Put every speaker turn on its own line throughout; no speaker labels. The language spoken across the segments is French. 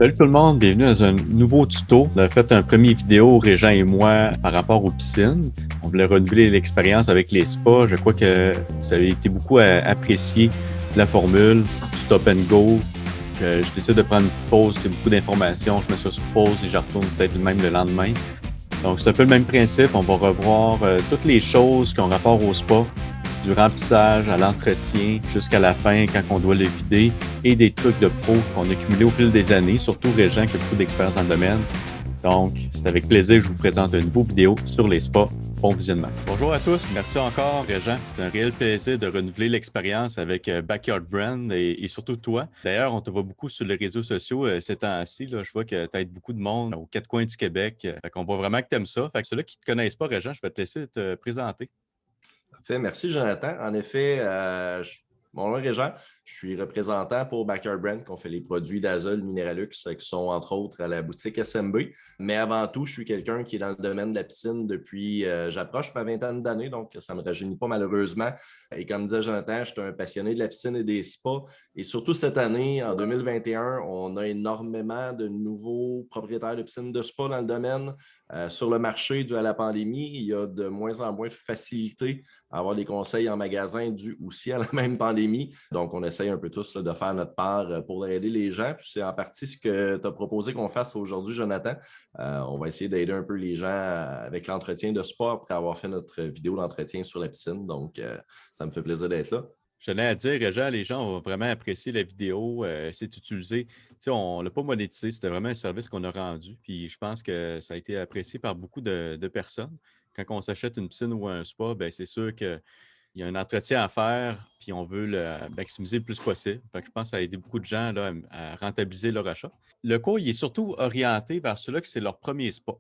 Salut tout le monde, bienvenue dans un nouveau tuto. On a fait un premier vidéo, Régent et moi, par rapport aux piscines. On voulait renouveler l'expérience avec les spas. Je crois que vous avez été beaucoup apprécié la formule, du stop and go. Je décide de prendre une petite pause, c'est beaucoup d'informations. Je mets ça sur pause et je retourne peut-être même le lendemain. Donc c'est un peu le même principe. On va revoir toutes les choses qui ont rapport au spa, du remplissage à l'entretien jusqu'à la fin quand on doit le vider et des trucs de pro qu'on a cumulés au fil des années, surtout Régent qui a beaucoup d'expérience dans le domaine. Donc, c'est avec plaisir que je vous présente une nouvelle vidéo sur les spas. Bon visionnement. Bonjour à tous, merci encore Régent. C'est un réel plaisir de renouveler l'expérience avec Backyard Brand et surtout toi. D'ailleurs, on te voit beaucoup sur les réseaux sociaux ces temps-ci. Là, je vois que tu aides beaucoup de monde aux quatre coins du Québec. Fait qu'on voit vraiment que tu aimes ça. Fait que ceux-là qui ne te connaissent pas, Régent, je vais te laisser te présenter.
Parfait. Merci, Jonathan. En effet, mon nom est Régent. Je suis représentant pour Backyard Brand, qui ont fait les produits d'Azole Mineralux, qui sont entre autres à la boutique SMB. Mais avant tout, je suis quelqu'un qui est dans le domaine de la piscine depuis, j'approche ma vingtaine d'années, donc ça ne me rajeunit pas malheureusement. Et comme disait Jonathan, je suis un passionné de la piscine et des spas. Et surtout cette année, en 2021, on a énormément de nouveaux propriétaires de piscines de spa dans le domaine. Sur le marché, dû à la pandémie, il y a de moins en moins de facilité à avoir des conseils en magasin dû aussi à la même pandémie. Donc, on essaye un peu tous là, de faire notre part pour aider les gens. Puis c'est en partie ce que tu as proposé qu'on fasse aujourd'hui, Jonathan. On va essayer d'aider un peu les gens avec l'entretien de sport après avoir fait notre vidéo d'entretien sur la piscine. Donc, ça me fait plaisir d'être là.
Je tenais à dire, Régent, les gens ont vraiment apprécié la vidéo. C'est utilisé. Tu sais, on ne l'a pas monétisé. C'était vraiment un service qu'on a rendu. Puis je pense que ça a été apprécié par beaucoup de personnes. Quand on s'achète une piscine ou un spa, ben, c'est sûr qu'il y a un entretien à faire, puis on veut le maximiser le plus possible. Fait que je pense que ça a aidé beaucoup de gens là, à rentabiliser leur achat. Le cours, il est surtout orienté vers ceux-là que c'est leur premier spa.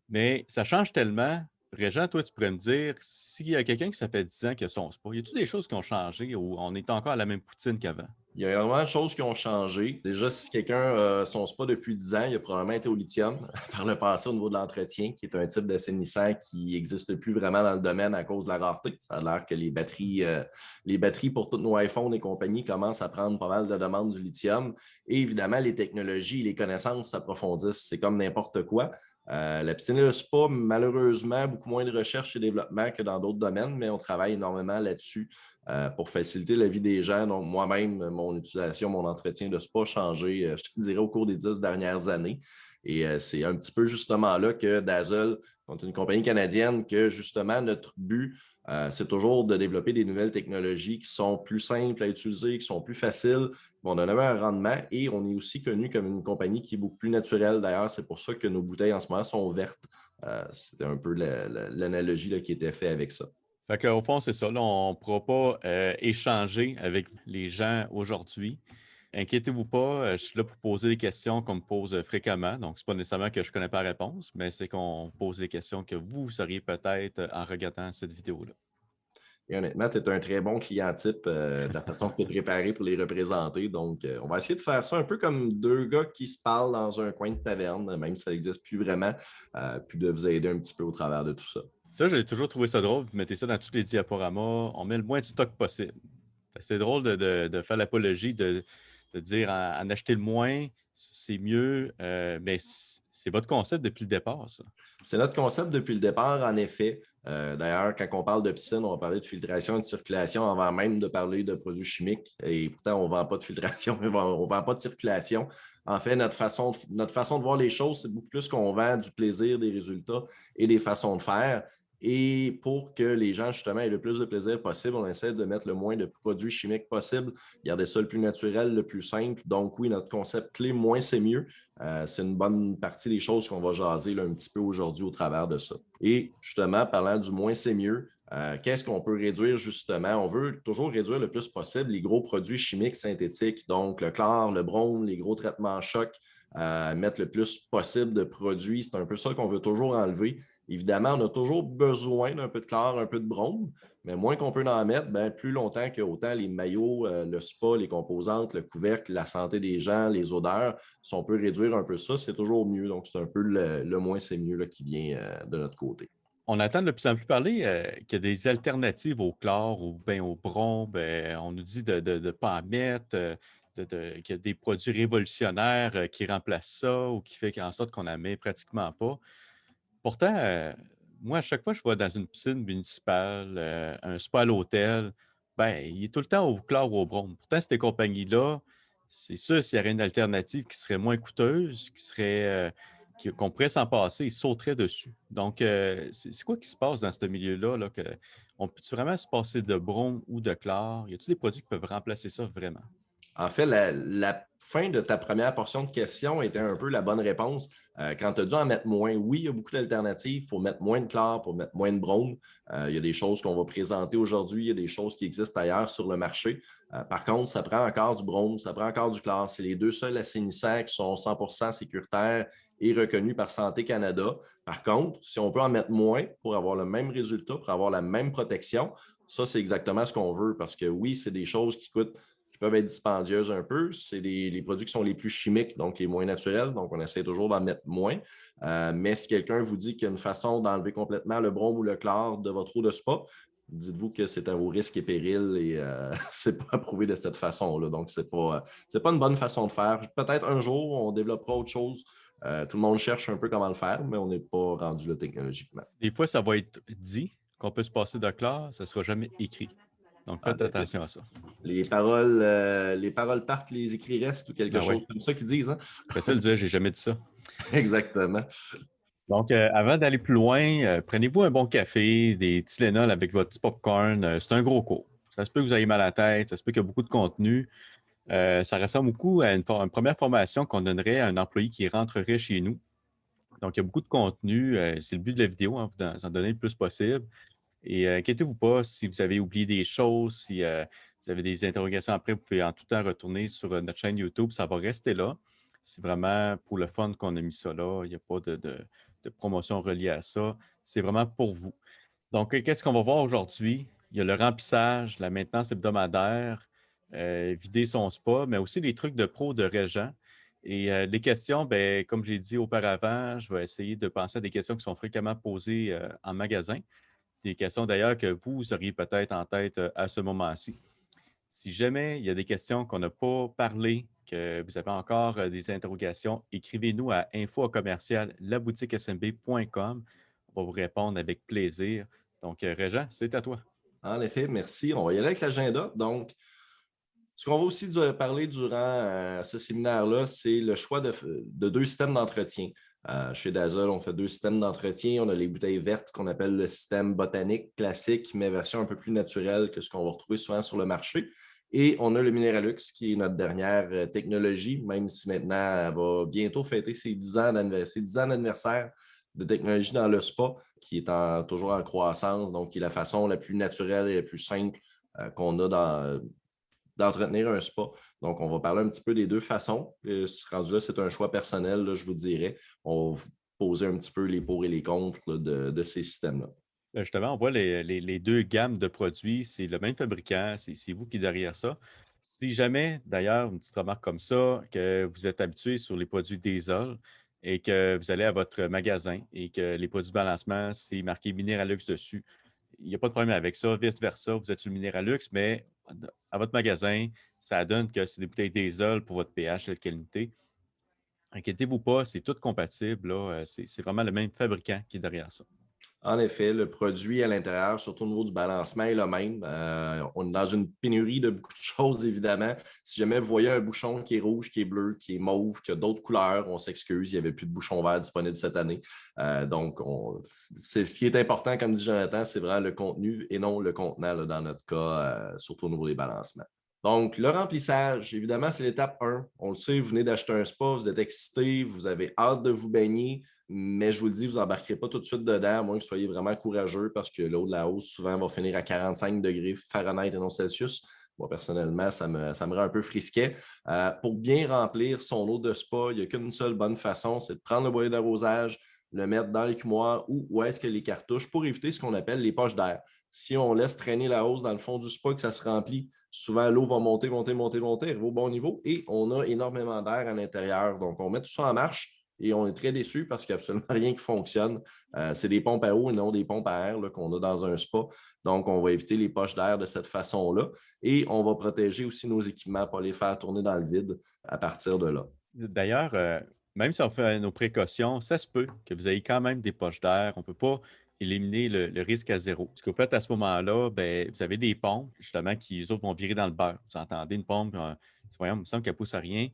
Mais ça change tellement. Régent, toi, tu pourrais me dire, s'il y a quelqu'un qui ça fait 10 ans qu'il a son spa, y a-t-il des choses qui ont changé ou on est encore à la même poutine qu'avant?
Il y a énormément de choses qui ont changé. Déjà, si quelqu'un a son spa depuis 10 ans, il a probablement été au lithium par le passé au niveau de l'entretien, qui est un type d'assainissant qui n'existe plus vraiment dans le domaine à cause de la rareté. Ça a l'air que les batteries pour tous nos iPhones et compagnie commencent à prendre pas mal de demandes du lithium. Et évidemment, les technologies, les connaissances s'approfondissent. C'est comme n'importe quoi. La piscine et le spa, malheureusement, beaucoup moins de recherche et développement que dans d'autres domaines, mais on travaille énormément là-dessus pour faciliter la vie des gens. Donc, moi-même, mon utilisation, mon entretien de spa a changé, je te dirais, au cours des 10 dernières années. Et c'est un petit peu justement là que Dazzle, on est une compagnie canadienne, que justement notre but, c'est toujours de développer des nouvelles technologies qui sont plus simples à utiliser, qui sont plus faciles, qui vont donner un rendement. Et on est aussi connu comme une compagnie qui est beaucoup plus naturelle. D'ailleurs, c'est pour ça que nos bouteilles en ce moment sont vertes. C'était un peu l'analogie là, qui était faite avec ça.
Fait qu'au fond, c'est ça. Là, on ne pourra pas échanger avec les gens aujourd'hui. Inquiétez-vous pas, je suis là pour poser des questions qu'on me pose fréquemment. Donc, ce n'est pas nécessairement que je ne connais pas la réponse, mais c'est qu'on pose des questions que vous sauriez peut-être en regardant cette vidéo-là.
Et honnêtement, tu es un très bon client type de la façon que tu es préparé pour les représenter. Donc, on va essayer de faire ça un peu comme deux gars qui se parlent dans un coin de taverne, même si ça n'existe plus vraiment, puis de vous aider un petit peu au travers de tout ça.
Ça, j'ai toujours trouvé ça drôle. Vous mettez ça dans tous les diaporamas. On met le moins de stock possible. C'est drôle de faire l'apologie, de dire en acheter le moins, c'est mieux, mais c'est votre concept depuis le départ, ça.
C'est notre concept depuis le départ, en effet. D'ailleurs, quand on parle de piscine, on va parler de filtration et de circulation avant même de parler de produits chimiques. Et pourtant, on ne vend pas de filtration, on ne vend pas de circulation. En fait, notre façon de voir les choses, c'est beaucoup plus qu'on vend du plaisir, des résultats et des façons de faire. Et pour que les gens, justement, aient le plus de plaisir possible, on essaie de mettre le moins de produits chimiques possible, garder ça le plus naturel, le plus simple. Donc, oui, notre concept clé, moins c'est mieux. C'est une bonne partie des choses qu'on va jaser là, un petit peu aujourd'hui au travers de ça. Et justement, parlant du moins c'est mieux, qu'est-ce qu'on peut réduire justement? On veut toujours réduire le plus possible les gros produits chimiques synthétiques, donc le chlore, le brome, les gros traitements choc, mettre le plus possible de produits. C'est un peu ça qu'on veut toujours enlever. Évidemment, on a toujours besoin d'un peu de chlore, un peu de brome, mais moins qu'on peut en mettre, ben, plus longtemps que autant les maillots, le spa, les composantes, le couvercle, la santé des gens, les odeurs, si on peut réduire un peu ça, c'est toujours mieux. Donc, c'est un peu le moins c'est mieux là, qui vient de notre côté.
On entend de plus en plus parler qu'il y a des alternatives au chlore ou bien au brom. Ben, on nous dit de ne pas en mettre. qu'il y a des produits révolutionnaires qui remplacent ça ou qui fait en sorte qu'on n'en met pratiquement pas. Pourtant, moi, à chaque fois que je vais dans une piscine municipale, un spa à l'hôtel, ben, il est tout le temps au chlore ou au brome. Pourtant, ces compagnies-là, c'est sûr, s'il y avait une alternative qui serait moins coûteuse, qu'on pourrait s'en passer, ils sauteraient dessus. Donc, c'est quoi qui se passe dans ce milieu-là? Là, on peut-tu vraiment se passer de brome ou de chlore? Y a-t-il des produits qui peuvent remplacer ça vraiment?
En fait, la fin de ta première portion de question était un peu la bonne réponse. Quand tu as dû en mettre moins, oui, il y a beaucoup d'alternatives pour mettre moins de chlore, pour mettre moins de brome. Il y a des choses qu'on va présenter aujourd'hui, il y a des choses qui existent ailleurs sur le marché. Par contre, ça prend encore du brome, ça prend encore du chlore. C'est les deux seuls assainissants qui sont 100% sécuritaires et reconnus par Santé Canada. Par contre, si on peut en mettre moins pour avoir le même résultat, pour avoir la même protection, ça, c'est exactement ce qu'on veut parce que oui, c'est des choses qui coûtent peuvent être dispendieuses un peu. C'est les produits qui sont les plus chimiques, donc les moins naturels. Donc, on essaie toujours d'en mettre moins. Mais si quelqu'un vous dit qu'il y a une façon d'enlever complètement le brome ou le chlore de votre eau de spa, dites-vous que c'est à vos risques et périls et c'est pas approuvé de cette façon-là. Donc, c'est pas une bonne façon de faire. Peut-être un jour, on développera autre chose. Tout le monde cherche un peu comment le faire, mais on n'est pas rendu là technologiquement.
Des fois, ça va être dit qu'on peut se passer de chlore, ça ne sera jamais écrit. Donc,
En
faites
effet.
attention à ça.
Les paroles partent, les écrits restent ou quelque
Ah ouais,
chose comme ça qu'ils disent. Hein?
je vais ça le dire, j'ai jamais dit ça.
Exactement.
Donc, avant d'aller plus loin, prenez-vous un bon café, des Tylenol avec votre petit popcorn. C'est un gros cours. Ça se peut que vous ayez mal à la tête, ça se peut qu'il y a beaucoup de contenu. Ça ressemble beaucoup à une première formation qu'on donnerait à un employé qui rentrerait chez nous. Donc, il y a beaucoup de contenu. C'est le but de la vidéo, hein, vous en donner le plus possible. Et inquiétez-vous pas si vous avez oublié des choses, si vous avez des interrogations après, vous pouvez en tout temps retourner sur notre chaîne YouTube. Ça va rester là. C'est vraiment pour le fun qu'on a mis ça là. Il n'y a pas de promotion reliée à ça. C'est vraiment pour vous. Donc, qu'est-ce qu'on va voir aujourd'hui? Il y a le remplissage, la maintenance hebdomadaire, vider son spa, mais aussi les trucs de pro de Régent. Et les questions, ben, comme je l'ai dit auparavant, je vais essayer de penser à des questions qui sont fréquemment posées en magasin. Des questions d'ailleurs que vous auriez peut-être en tête à ce moment-ci. Si jamais il y a des questions qu'on n'a pas parlé, que vous avez encore des interrogations, écrivez-nous à info@laboutiquesmb.com. On va vous répondre avec plaisir. Donc, Régent, c'est à toi.
En effet, merci. On va y aller avec l'agenda. Donc, ce qu'on va aussi parler durant ce séminaire-là, c'est le choix de deux systèmes d'entretien. Chez Dassault, on fait deux systèmes d'entretien. On a les bouteilles vertes qu'on appelle le système botanique classique, mais version un peu plus naturelle que ce qu'on va retrouver souvent sur le marché. Et on a le Mineralux, qui est notre dernière technologie, même si maintenant, elle va bientôt fêter ses 10 ans d'anniversaire de technologie dans le spa, qui est toujours en croissance, donc qui est la façon la plus naturelle et la plus simple qu'on a d'entretenir un spa. Donc, on va parler un petit peu des deux façons. Rendu là, c'est un choix personnel, là, je vous dirais. On va vous poser un petit peu les pour et les contre là, de ces systèmes-là.
Justement, on voit les deux gammes de produits. C'est le même fabricant, c'est vous qui êtes derrière ça. Si jamais, d'ailleurs, une petite remarque comme ça, que vous êtes habitué sur les produits diesel et que vous allez à votre magasin et que les produits de balancement, c'est marqué Mineralux dessus, il n'y a pas de problème avec ça. Vice-versa, vous êtes sur le Mineralux, mais à votre magasin, ça donne que c'est des bouteilles diesel pour votre pH, cette qualité. Inquiétez-vous pas, c'est tout compatible. Là. C'est vraiment le même fabricant qui est derrière ça.
En effet, le produit à l'intérieur, surtout au niveau du balancement, est le même. On est dans une pénurie de beaucoup de choses, évidemment. Si jamais vous voyez un bouchon qui est rouge, qui est bleu, qui est mauve, qui a d'autres couleurs, on s'excuse, il n'y avait plus de bouchon vert disponible cette année. Donc, ce qui est important, comme dit Jonathan, c'est vraiment le contenu et non le contenant là, dans notre cas, surtout au niveau des balancements. Donc, le remplissage, évidemment, c'est l'étape 1. On le sait, vous venez d'acheter un spa, vous êtes excité, vous avez hâte de vous baigner, mais je vous le dis, vous n'embarquerez pas tout de suite dedans, à moins que vous soyez vraiment courageux, parce que l'eau de la hausse, souvent, va finir à 45 degrés Fahrenheit et non Celsius. Moi, personnellement, ça me rend un peu frisquet. Pour bien remplir son eau de spa, il n'y a qu'une seule bonne façon, c'est de prendre le boyau d'arrosage, le mettre dans l'écumoire ou où est-ce que les cartouches pour éviter ce qu'on appelle les poches d'air. Si on laisse traîner la hausse dans le fond du spa, que ça se remplit, souvent l'eau va monter, arriver au bon niveau et on a énormément d'air à l'intérieur. Donc, on met tout ça en marche et on est très déçus parce qu'il n'y a absolument rien qui fonctionne. C'est des pompes à eau et non des pompes à air là, qu'on a dans un spa. Donc, on va éviter les poches d'air de cette façon-là et on va protéger aussi nos équipements pour les faire tourner dans le vide à partir de là.
D'ailleurs, même si on fait nos précautions, ça se peut que vous ayez quand même des poches d'air. On ne peut pas éliminer le risque à zéro. Ce que vous faites à ce moment-là, ben, vous avez des pompes, justement, qui, les autres, vont virer dans le beurre. Vous entendez une pompe, voyons, il me semble qu'elle ne pousse à rien.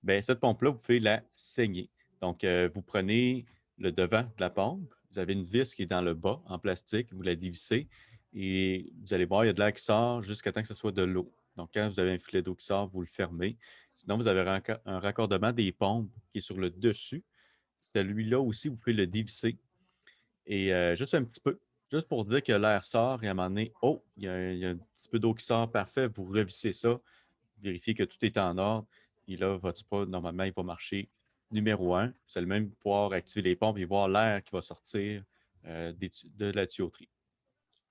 Ben, cette pompe-là, vous pouvez la saigner. Donc, vous prenez le devant de la pompe, vous avez une vis qui est dans le bas, en plastique, vous la dévissez et vous allez voir, il y a de l'air qui sort jusqu'à temps que ce soit de l'eau. Donc, quand vous avez un filet d'eau qui sort, vous le fermez. Sinon, vous avez un raccordement des pompes qui est sur le dessus. Celui-là aussi, vous pouvez le dévisser. Et juste un petit peu, juste pour dire que l'air sort et à un moment donné, oh, il y a un petit peu d'eau qui sort, parfait, vous revissez ça, vérifiez que tout est en ordre. Et là, votre spa, normalement, il va marcher numéro un. Vous allez même pouvoir activer les pompes et voir l'air qui va sortir de la tuyauterie.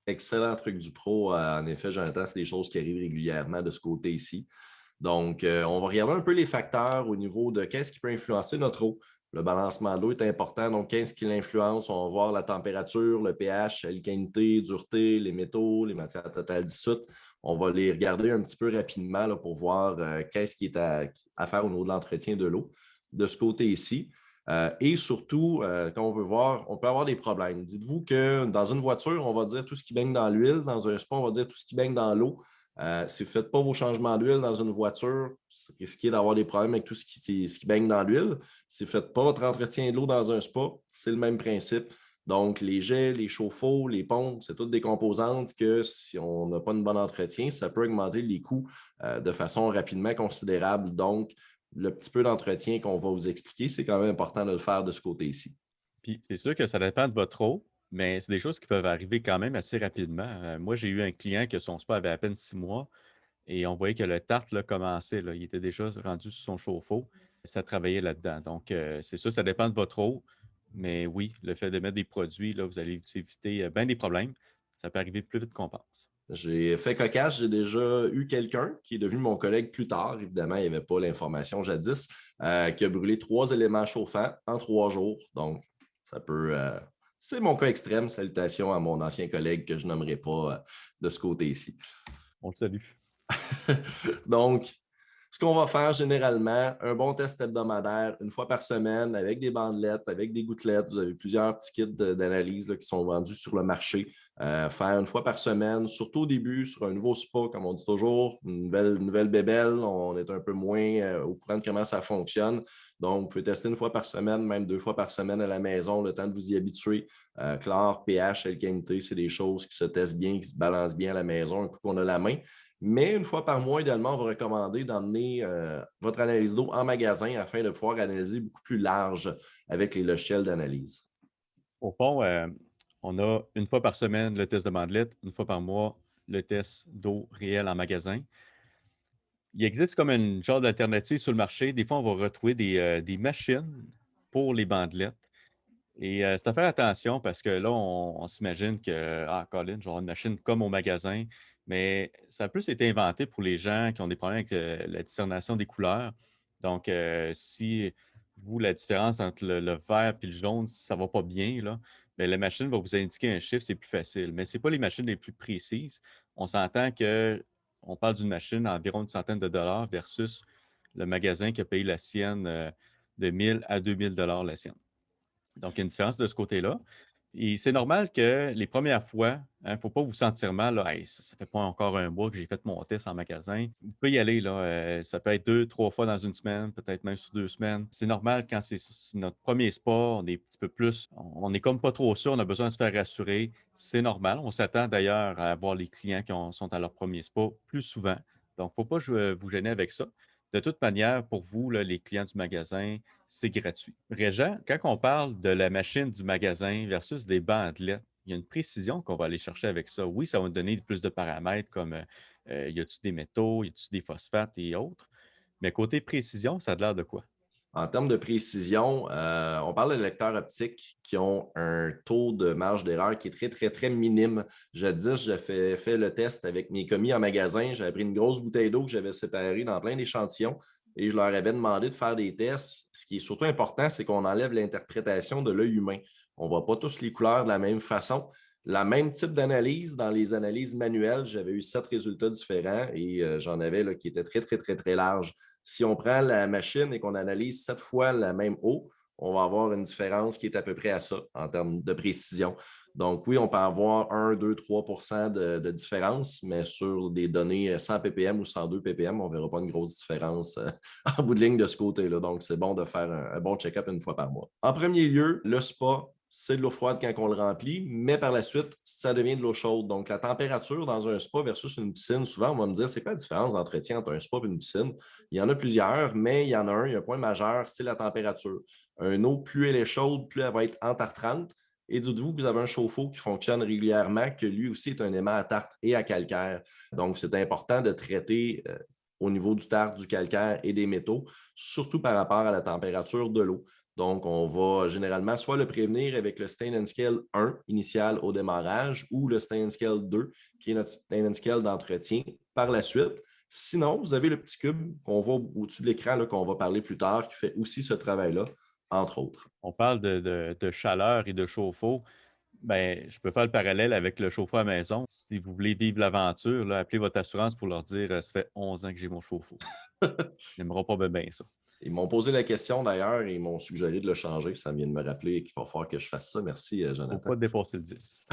Excellent truc du pro. En effet, Jonathan, c'est des choses qui arrivent régulièrement de ce côté ici. Donc, on va regarder un peu les facteurs au niveau de qu'est-ce qui peut influencer notre eau. Le balancement de l'eau est important. Donc, qu'est-ce qui l'influence? On va voir la température, le pH, alcalinité, dureté, les métaux, les matières totales dissoutes. On va les regarder un petit peu rapidement là, pour voir qu'est-ce qui est à faire au niveau de l'entretien de l'eau. De ce côté ici, et surtout, quand on veut voir, on peut avoir des problèmes. Dites-vous que dans une voiture, on va dire tout ce qui baigne dans l'huile. Dans un spa, on va dire tout ce qui baigne dans l'eau. Si vous ne faites pas vos changements d'huile dans une voiture, vous risquez d'avoir des problèmes avec tout ce qui baigne dans l'huile. Si vous ne faites pas votre entretien de l'eau dans un spa, c'est le même principe. Donc, les jets, les chauffe-eau, les pompes, c'est toutes des composantes que si on n'a pas de bon entretien, ça peut augmenter les coûts de façon rapidement considérable. Donc, le petit peu d'entretien qu'on va vous expliquer, c'est quand même important de le faire de ce côté-ci.
Puis c'est sûr que ça dépend de votre eau, mais c'est des choses qui peuvent arriver quand même assez rapidement. Moi, j'ai eu un client que son spa avait à peine 6 mois et on voyait que le tartre là, commençait. Là. Il était déjà rendu sur son chauffe-eau. Ça travaillait là-dedans. Donc, c'est sûr, ça dépend de votre eau. Mais oui, le fait de mettre des produits, là, vous allez éviter bien des problèmes. Ça peut arriver plus vite qu'on pense.
J'ai fait cocasse, j'ai déjà eu quelqu'un qui est devenu mon collègue plus tard. Évidemment, il n'y avait pas l'information jadis, qui a brûlé 3 éléments chauffants en 3 jours. Donc, ça peut. C'est mon cas extrême. Salutations à mon ancien collègue que je nommerai pas de ce côté-ci.
On le salue.
Donc, ce qu'on va faire généralement, un bon test hebdomadaire, une fois par semaine, avec des bandelettes, avec des gouttelettes. Vous avez plusieurs petits kits d'analyse qui sont vendus sur le marché. Faire une fois par semaine, surtout au début, sur un nouveau spa, comme on dit toujours, une nouvelle bébelle. On est un peu moins au courant de comment ça fonctionne. Donc, vous pouvez tester une fois par semaine, même 2 fois par semaine à la maison, le temps de vous y habituer. Chlore, pH, alcalinité, c'est des choses qui se testent bien, qui se balancent bien à la maison, un coup qu'on a la main. Mais une fois par mois, idéalement, on va recommander d'emmener votre analyse d'eau en magasin afin de pouvoir analyser beaucoup plus large avec les logiciels d'analyse.
Au fond, on a une fois par semaine le test de bandelette, une fois par mois le test d'eau réelle en magasin. Il existe comme une genre d'alternative sur le marché. Des fois, on va retrouver des machines pour les bandelettes. Et c'est à faire attention parce que là, on s'imagine que, ah, Colin, je vais avoir une machine comme au magasin, mais ça a plus été inventé pour les gens qui ont des problèmes avec la discernation des couleurs. Donc, si vous, la différence entre le vert et le jaune, si ça ne va pas bien, là, bien, la machine va vous indiquer un chiffre, c'est plus facile. Mais ce n'est pas les machines les plus précises. On s'entend qu'on parle d'une machine à environ une centaine de dollars versus le magasin qui a payé la sienne de 1000 à 2000 dollars la sienne. Donc, il y a une différence de ce côté-là. Et c'est normal que les premières fois, il ne faut pas vous sentir mal. Là, hey, ça ne fait pas encore un mois que j'ai fait mon test en magasin. Vous pouvez y aller. Là, ça peut être 2, 3 fois dans une semaine, peut-être même sur 2 semaines. C'est normal quand c'est notre premier spa, on est un petit peu plus, on n'est comme pas trop sûr, on a besoin de se faire rassurer. C'est normal. On s'attend d'ailleurs à avoir les clients qui sont à leur premier spa plus souvent. Donc, il ne faut pas vous gêner avec ça. De toute manière, pour vous, là, les clients du magasin, c'est gratuit. Régent, quand on parle de la machine du magasin versus des bandelettes, il y a une précision qu'on va aller chercher avec ça. Oui, ça va nous donner plus de paramètres comme y a-t-il des métaux, y a-t-il des phosphates et autres. Mais côté précision, ça a l'air de quoi?
En termes de précision, on parle de lecteurs optiques qui ont un taux de marge d'erreur qui est très, très, très minime. Jadis, j'ai fait le test avec mes commis en magasin. J'avais pris une grosse bouteille d'eau que j'avais séparée dans plein d'échantillons. et je leur avais demandé de faire des tests. Ce qui est surtout important, c'est qu'on enlève l'interprétation de l'œil humain. On ne voit pas tous les couleurs de la même façon. La même type d'analyse, dans les analyses manuelles, j'avais eu 7 résultats différents et j'en avais là, qui étaient très, très, très, très larges. Si on prend la machine et qu'on analyse 7 fois la même eau, on va avoir une différence qui est à peu près à ça en termes de précision. Donc oui, on peut avoir 1, 2, 3 de différence, mais sur des données 100 ppm ou 102 ppm, on ne verra pas une grosse différence en bout de ligne de ce côté-là. Donc, c'est bon de faire un bon check-up une fois par mois. En premier lieu, le spa, c'est de l'eau froide quand on le remplit, mais par la suite, ça devient de l'eau chaude. Donc, la température dans un spa versus une piscine, souvent, on va me dire, c'est quoi la différence d'entretien entre un spa et une piscine? Il y en a plusieurs, mais il y en a il y a un point majeur, c'est la température. Une eau, plus elle est chaude, plus elle va être entartrante. Et dites-vous que vous avez un chauffe-eau qui fonctionne régulièrement, que lui aussi est un aimant à tarte et à calcaire. Donc, c'est important de traiter au niveau du tartre, du calcaire et des métaux, surtout par rapport à la température de l'eau. Donc, on va généralement soit le prévenir avec le Stain and Scale 1 initial au démarrage ou le Stain and Scale 2 qui est notre Stain and Scale d'entretien par la suite. Sinon, vous avez le petit cube qu'on voit au-dessus de l'écran, qu'on va parler plus tard, qui fait aussi ce travail-là, entre autres.
On parle de chaleur et de chauffe-eau. Ben, je peux faire le parallèle avec le chauffe-eau à maison. Si vous voulez vivre l'aventure, là, appelez votre assurance pour leur dire ça fait 11 ans que j'ai mon chauffe-eau. Ils n'aimeront pas bien ça.
Ils m'ont posé la question d'ailleurs et ils m'ont suggéré de le changer. Ça vient de me rappeler qu'il va falloir que je fasse ça. Merci,
Il ne faut
Jonathan.
pas dépasser le 10.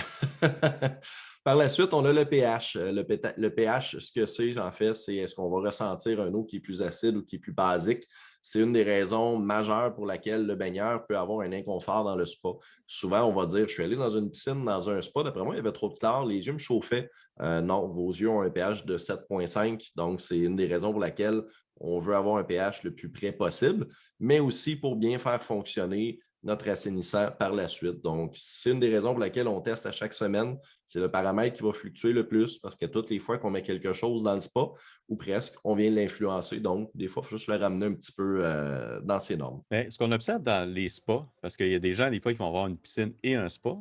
Par la suite, on a le pH. Le pH, ce que c'est, en fait, c'est est-ce qu'on va ressentir un eau qui est plus acide ou qui est plus basique. C'est une des raisons majeures pour laquelle le baigneur peut avoir un inconfort dans le spa. Souvent, on va dire, je suis allé dans une piscine, dans un spa, d'après moi, il y avait trop de chlore, les yeux me chauffaient. Non, vos yeux ont un pH de 7,5, donc c'est une des raisons pour laquelle on veut avoir un pH le plus près possible, mais aussi pour bien faire fonctionner notre assainissant par la suite. Donc, c'est une des raisons pour laquelle on teste à chaque semaine. C'est le paramètre qui va fluctuer le plus parce que toutes les fois qu'on met quelque chose dans le spa, ou presque, on vient l'influencer. Donc, des fois, il faut juste le ramener un petit peu dans ses normes.
Mais ce qu'on observe dans les spas, parce qu'il y a des gens, des fois, qui vont avoir une piscine et un spa,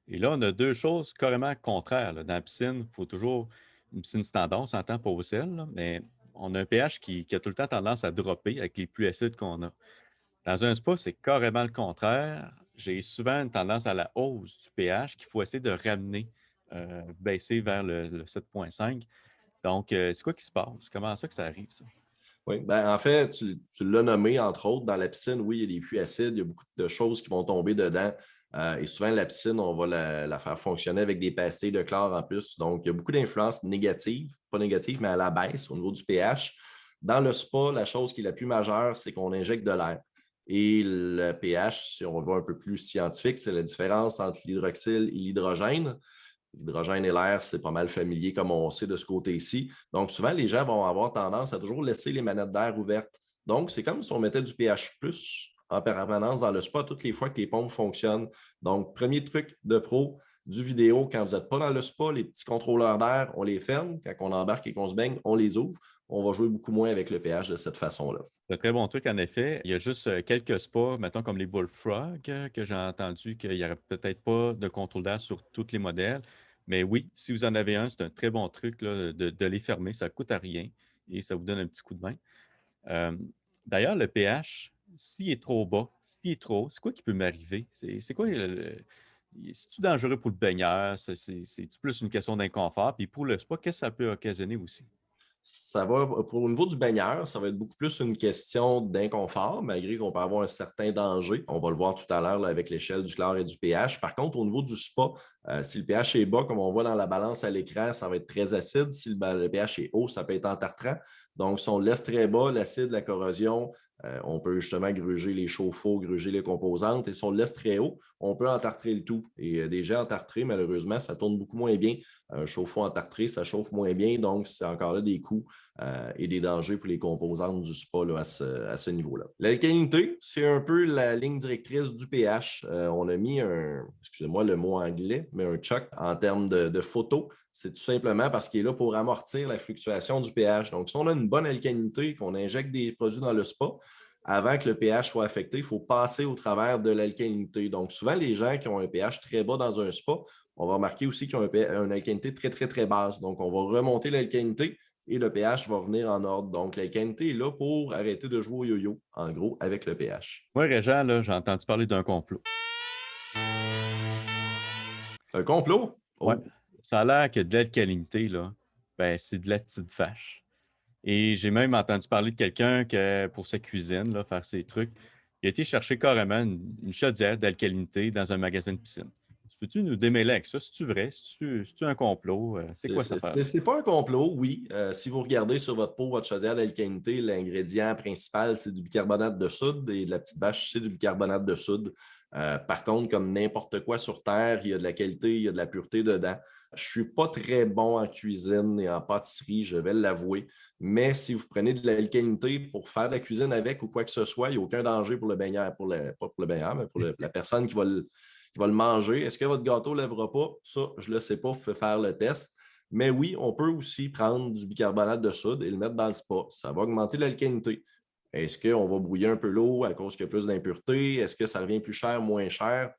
et là, on a deux choses carrément contraires. Là. Dans la piscine, il faut toujours une piscine standard, on s'entend pas au sel, là, mais on a un pH qui a tout le temps tendance à dropper avec les plus acides qu'on a. Dans un spa, c'est carrément le contraire. J'ai souvent une tendance à la hausse du pH qu'il faut essayer de ramener, baisser vers le 7,5. Donc, c'est quoi qui se passe? Comment ça arrive, ça?
Oui, ben, en fait, tu l'as nommé, entre autres, dans la piscine, oui, il y a des puits acides, il y a beaucoup de choses qui vont tomber dedans. Et souvent, la piscine, on va la faire fonctionner avec des pastilles de chlore en plus. Donc, il y a beaucoup d'influences négatives, pas négatives, mais à la baisse au niveau du pH. Dans le spa, la chose qui est la plus majeure, c'est qu'on injecte de l'air. Et le pH, si on va un peu plus scientifique, c'est la différence entre l'hydroxyle et l'hydrogène. L'hydrogène et l'air, c'est pas mal familier comme on sait de ce côté-ci. Donc, souvent, les gens vont avoir tendance à toujours laisser les manettes d'air ouvertes. Donc, c'est comme si on mettait du pH plus en permanence dans le spa toutes les fois que les pompes fonctionnent. Donc, premier truc de pro, du vidéo, quand vous n'êtes pas dans le spa, les petits contrôleurs d'air, on les ferme. Quand on embarque et qu'on se baigne, on les ouvre. On va jouer beaucoup moins avec le pH de cette façon-là.
C'est un très bon truc, en effet. Il y a juste quelques spas, mettons comme les Bullfrog, que j'ai entendu qu'il n'y aurait peut-être pas de contrôle d'air sur tous les modèles. Mais oui, si vous en avez un, c'est un très bon truc là, de les fermer. Ça ne coûte à rien et ça vous donne un petit coup de main. Euh, D'ailleurs, le pH, s'il est trop bas, s'il est trop haut, c'est quoi qui peut m'arriver? C'est quoi c'est-tu dangereux pour le baigneur? C'est-tu plus une question d'inconfort? Puis pour le spa, qu'est-ce que ça peut occasionner aussi?
Ça va, au niveau du baigneur, ça va être beaucoup plus une question d'inconfort, malgré qu'on peut avoir un certain danger. On va le voir tout à l'heure avec l'échelle du chlore et du pH. Par contre, au niveau du spa, si le pH est bas, comme on voit dans la balance à l'écran, ça va être très acide. Si le pH est haut, ça peut être entartrant. Donc, si on le laisse très bas, l'acide, la corrosion, on peut justement gruger les chauffe-eau, gruger les composantes. Et si on le laisse très haut, on peut entartrer le tout. Et déjà entartré, malheureusement, ça tourne beaucoup moins bien. Un chauffe-eau entartré, ça chauffe moins bien. Donc, c'est encore là des coûts et des dangers pour les composantes du spa là, à ce niveau-là. L'alcalinité, c'est un peu la ligne directrice du pH. On a mis excusez-moi le mot anglais, mais un choc en termes de photos. C'est tout simplement parce qu'il est là pour amortir la fluctuation du pH. Donc, si on a une bonne alcalinité, qu'on injecte des produits dans le spa, avant que le pH soit affecté, il faut passer au travers de l'alcalinité. Donc, souvent, les gens qui ont un pH très bas dans un spa, on va remarquer aussi qu'ils ont une alcalinité très, très, très basse. Donc, on va remonter l'alcalinité et le pH va revenir en ordre. Donc, l'alcalinité est là pour arrêter de jouer au yo-yo, en gros, avec le pH.
Moi, Régent, là, j'ai entendu parler d'un complot.
C'est un complot?
Ouais.
Oh,
Ça a l'air que de l'alcalinité, là, ben, c'est de la petite vache. Et j'ai même entendu parler de quelqu'un que, pour sa cuisine, là, faire ses trucs, il a été chercher carrément une chaudière d'alcalinité dans un magasin de piscine. Peux-tu nous démêler avec ça? C'est-tu vrai? C'est-tu un complot? C'est quoi cette affaire-là?
c'est pas un complot, oui. Si vous regardez sur votre pot, votre chaudière d'alcalinité, l'ingrédient principal, c'est du bicarbonate de soude et de la petite vache, c'est du bicarbonate de soude. Par contre, comme n'importe quoi sur Terre, il y a de la qualité, il y a de la pureté dedans. Je ne suis pas très bon en cuisine et en pâtisserie, je vais l'avouer. Mais si vous prenez de l'alcalinité pour faire de la cuisine avec ou quoi que ce soit, il n'y a aucun danger pour le baigneur, pas pour le baigneur, mais pour la personne qui va le manger. Est-ce que votre gâteau ne lèvera pas? Ça, je ne le sais pas, vous pouvez faire le test. Mais oui, on peut aussi prendre du bicarbonate de soude et le mettre dans le spa. Ça va augmenter l'alcalinité. Est-ce qu'on va brouiller un peu l'eau à cause qu'il y a plus d'impuretés? Est-ce que ça revient plus cher, moins cher?